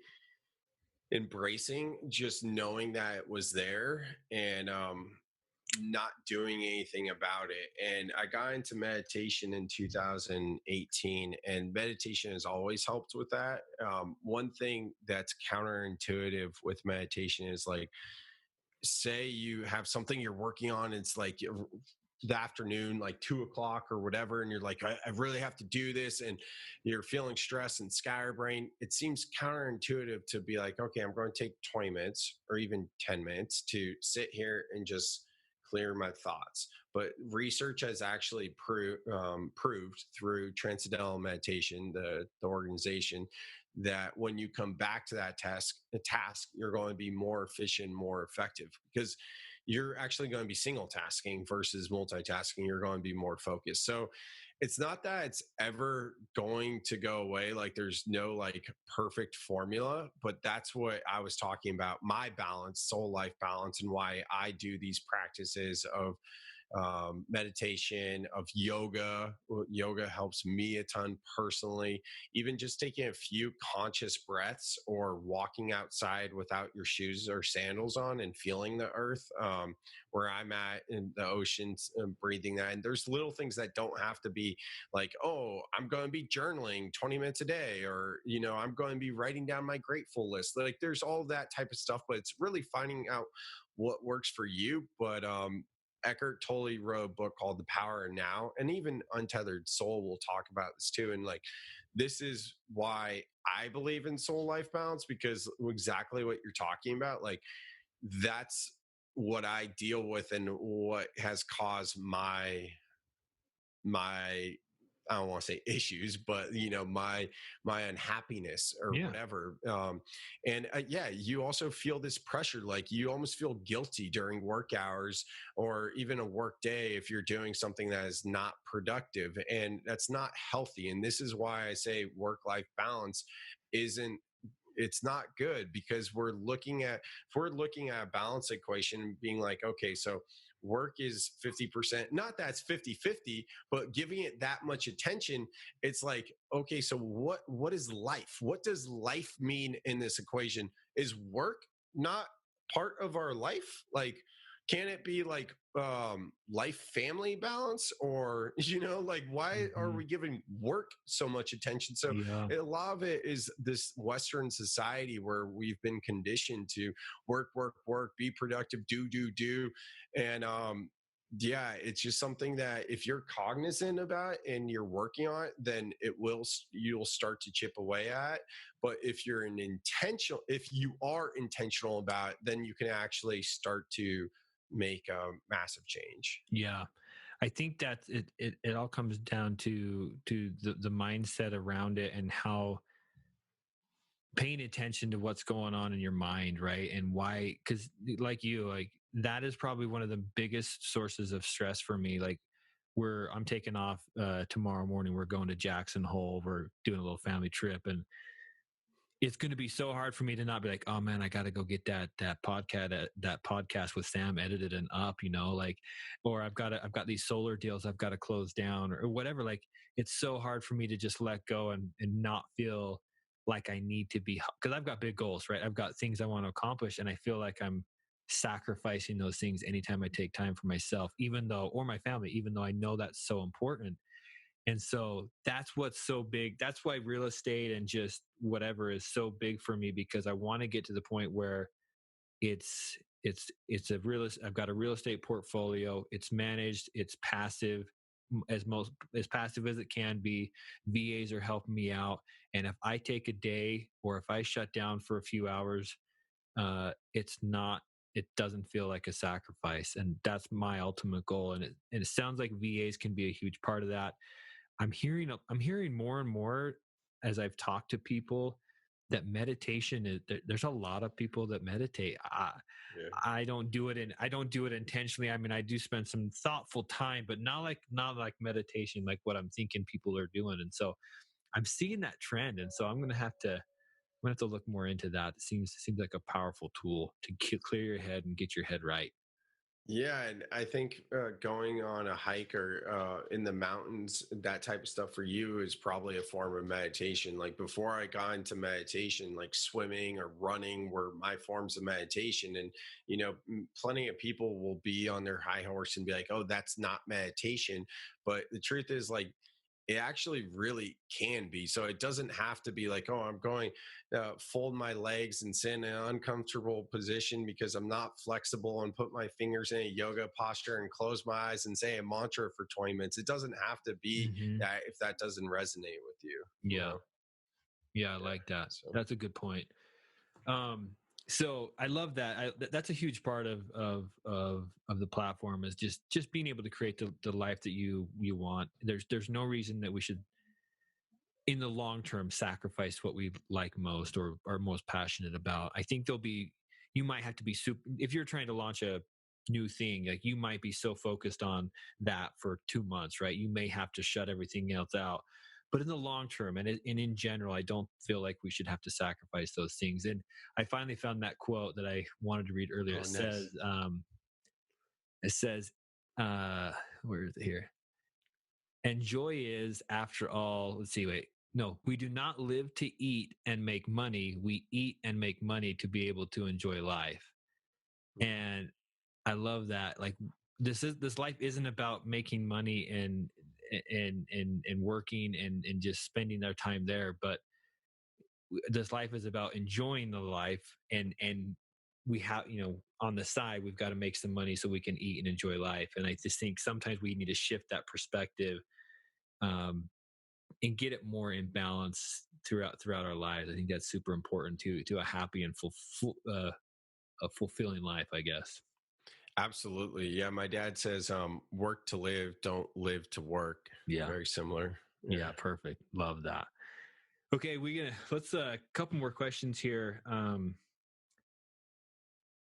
embracing, just knowing that it was there and not doing anything about it. And I got into meditation in 2018, and meditation has always helped with that. One thing that's counterintuitive with meditation is like, say you have something you're working on, it's like the afternoon, like 2 o'clock or whatever, and you're like, I really have to do this, and you're feeling stressed and scatterbrained. It seems counterintuitive to be like, okay, I'm going to take 20 minutes or even 10 minutes to sit here and just clear my thoughts. But research has actually proved through Transcendental Meditation, the organization, that when you come back to that task, you're going to be more efficient, more effective, because you're actually going to be single tasking versus multitasking. You're going to be more focused. So it's not that it's ever going to go away. Like there's no like perfect formula, but that's what I was talking about. My balance, soul life balance, and why I do these practices of meditation, of yoga. Yoga helps me a ton personally. Even just taking a few conscious breaths or walking outside without your shoes or sandals on and feeling the earth, where I'm at in the oceans, breathing that. And there's little things that don't have to be like, oh, I'm going to be journaling 20 minutes a day, or, I'm going to be writing down my grateful list. Like there's all that type of stuff, but it's really finding out what works for you. But Eckhart Tolle wrote a book called The Power of Now, and even Untethered Soul will talk about this too. And like, this is why I believe in soul life balance, because exactly what you're talking about, like that's what I deal with and what has caused my I don't want to say issues, but my unhappiness or
Yeah.
whatever. And yeah, you also feel this pressure, like you almost feel guilty during work hours or even a work day if you're doing something that is not productive, and that's not healthy. And this is why I say work-life balance isn't it's not good, because if we're looking at a balance equation and being like, okay, so work is 50%, not that's 50-50, but giving it that much attention, it's like, okay, so what is life? What does life mean in this equation? Is work not part of our life? Like, can it be like life family balance, or like why are
Hmm.
we giving work so much attention? So
Yeah.
a lot of it is this Western society where we've been conditioned to work, work, work, be productive, do. And yeah, it's just something that if you're cognizant about it and you're working on it, then you'll start to chip away at. But if if you are intentional about it, then you can actually start to make a massive change.
Yeah. I think that it all comes down to the mindset around it and how paying attention to what's going on in your mind, right? And why, because like you, like that is probably one of the biggest sources of stress for me. Like I'm taking off tomorrow morning. We're going to Jackson Hole. We're doing a little family trip, and it's going to be so hard for me to not be like, oh man, I got to go get that podcast with Sam edited and up, like, or I've got these solar deals I've got to close down or whatever. Like, it's so hard for me to just let go and not feel like I need to be, because I've got big goals, right? I've got things I want to accomplish, and I feel like I'm sacrificing those things anytime I take time for myself, or my family, even though I know that's so important. And so that's what's so big. That's why real estate and just whatever is so big for me, because I want to get to the point where it's I've got a real estate portfolio. It's managed. It's passive, as passive as it can be. VAs are helping me out. And if I take a day or if I shut down for a few hours, it's not, it doesn't feel like a sacrifice. And that's my ultimate goal. And it sounds like VAs can be a huge part of that. I'm hearing more and more as I've talked to people that meditation is there's a lot of people that meditate.
Yeah.
I don't do it intentionally. I mean, I do spend some thoughtful time, but not like meditation, like what I'm thinking people are doing. And so I'm seeing that trend. And so I'm gonna have to look more into that. It seems like a powerful tool to clear your head and get your head right.
Yeah, and I think going on a hike or in the mountains, that type of stuff for you is probably a form of meditation. Like before I got into meditation, like swimming or running were my forms of meditation. And, plenty of people will be on their high horse and be like, oh, that's not meditation. But the truth is, like, it actually really can be. So it doesn't have to be like, oh, I'm going fold my legs and sit in an uncomfortable position because I'm not flexible and put my fingers in a yoga posture and close my eyes and say a mantra for 20 minutes. It doesn't have to be
Hmm.
that if that doesn't resonate with you, you
Yeah.
know?
Yeah. I
Yeah.
like that.
So,
That's a good point. Um, so I love that. That's a huge part of the platform is just being able to create the life that you want. There's no reason that we should, in the long term, sacrifice what we like most or are most passionate about. I think you might have to be super if you're trying to launch new thing. Like you might be so focused on that for 2 months, right? You may have to shut everything else out. But in the long term and in general, I don't feel like we should have to sacrifice those things. And I finally found that quote that I wanted to read earlier.
Oh,
It
nice.
says, where is it here? And joy is, after all, let's see, wait. No, we do not live to eat and make money. We eat and make money to be able to enjoy life. And I love that. Like this life isn't about making money and working and just spending our time there, but this life is about enjoying the life and we have, on the side we've got to make some money so we can eat and enjoy life. And I just think sometimes we need to shift that perspective, um, and get it more in balance throughout our lives. I think that's super important to a happy and a fulfilling life, I guess.
Absolutely. Yeah. My dad says, work to live, don't live to work.
Yeah.
Very similar.
Yeah. Perfect. Love that. Okay. Let's a couple more questions here.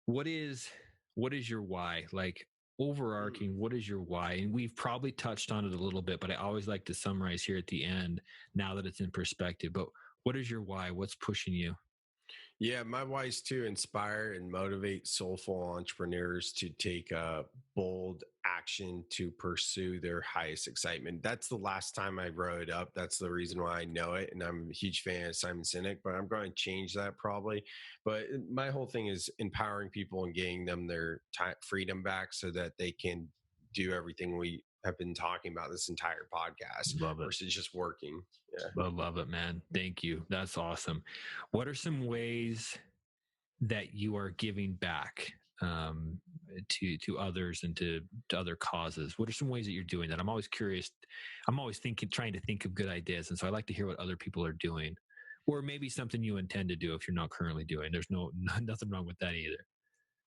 What is your why? Like overarching, what is your why? And we've probably touched on it a little bit, but I always like to summarize here at the end now that it's in perspective. But what is your why? What's pushing you?
Yeah, my why is to inspire and motivate soulful entrepreneurs to take bold action to pursue their highest excitement. That's the last time I wrote it up. That's the reason why I know it. And I'm a huge fan of Simon Sinek, but I'm going to change that probably. But my whole thing is empowering people and getting them their freedom back so that they can do everything we have been talking about this entire podcast
Love it.
versus just working. Yeah.
I love it, man. Thank you. That's awesome. What are some ways that you are giving back, to others and to other causes? What are some ways that you're doing that? I'm always curious. I'm always trying to think of good ideas, and so I like to hear what other people are doing, or maybe something you intend to do if you're not currently doing. There's nothing wrong with that either.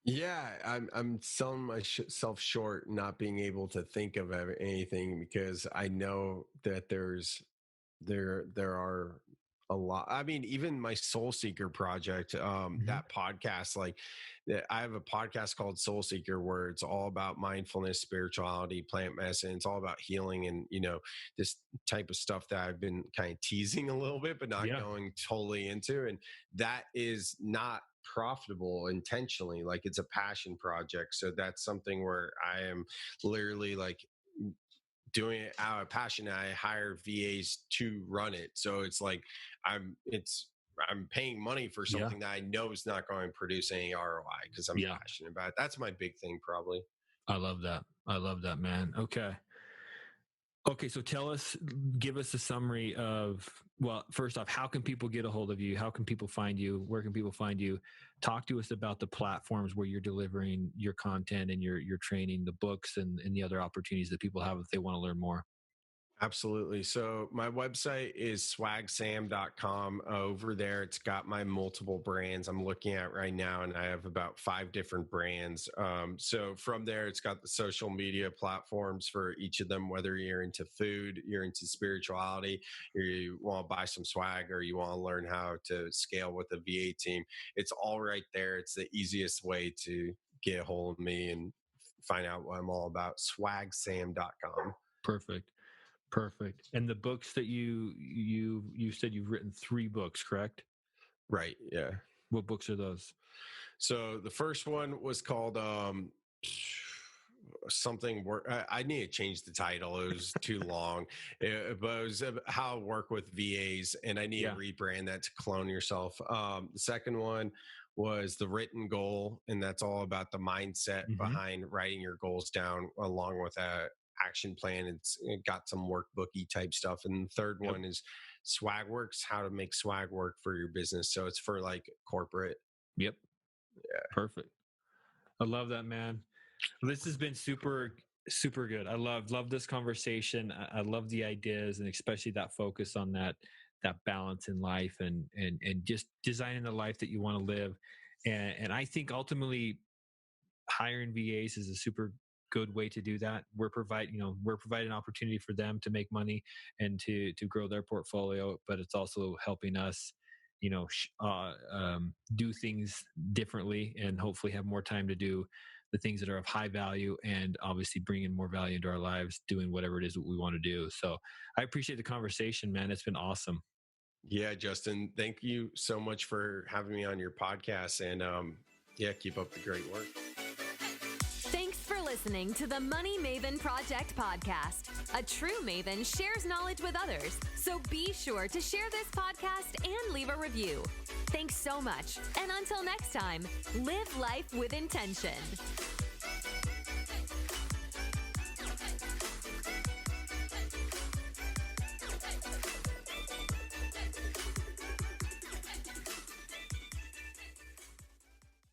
Yeah, I'm selling myself short, not being able to think of anything because I know that there are a lot. I mean, even my Soul Seeker project,
Mm-hmm.
that podcast, like I have a podcast called Soul Seeker where it's all about mindfulness, spirituality, plant medicine. It's all about healing and, this type of stuff that I've been kind of teasing a little bit, but not
Yeah.
going totally into. And that is not profitable intentionally. Like it's a passion project. So that's something where I am literally like doing it out of passion. I hire VAs to run it. So it's like I'm paying money for
Yeah.
something that I know is not going to produce any ROI because I'm
Yeah.
passionate about it. That's my big thing probably.
I love that. I love that, man. Okay. Okay, so give us a summary of, well, first off, how can people get a hold of you? How can people find you? Where can people find you? Talk to us about the platforms where you're delivering your content and your training, the books and the other opportunities that people have if they want to learn more.
Absolutely. So my website is swagsam.com. Over there, it's got my multiple brands I'm looking at right now, and I have about 5 different brands. So from there, it's got the social media platforms for each of them, whether you're into food, you're into spirituality, or you want to buy some swag, or you want to learn how to scale with a VA team. It's all right there. It's the easiest way to get a hold of me and find out what I'm all about. Swagsam.com.
Perfect. Perfect. And the books that you said you've written 3 books, correct?
Right. Yeah.
What books are those?
So the first one was called something work. I need to change the title. It was too long. But it was how to work with VAs, and I need to rebrand that to Clone Yourself. The second one was the written goal, and that's all about the mindset behind writing your goals down, along with a action plan. It got some workbooky type stuff. And the third one is Swag Works, how to make swag work for your business. So it's for like corporate.
Yep.
Yeah.
Perfect. I love that, man. This has been super good. I love this conversation. I love the ideas, and especially that focus on that balance in life and just designing the life that you want to live. And I think ultimately hiring VAs is a super good way to do that. We're providing an opportunity for them to make money and to grow their portfolio, but it's also helping us, do things differently and hopefully have more time to do the things that are of high value and obviously bringing more value into our lives, doing whatever it is that we want to do. So I appreciate the conversation, man. It's been awesome.
Yeah, Justin, thank you so much for having me on your podcast. And yeah, keep up the great work.
Thanks for listening to the Money Maven Project podcast. A true maven shares knowledge with others, so be sure to share this podcast and leave a review. Thanks so much, and until next time, live life with intention.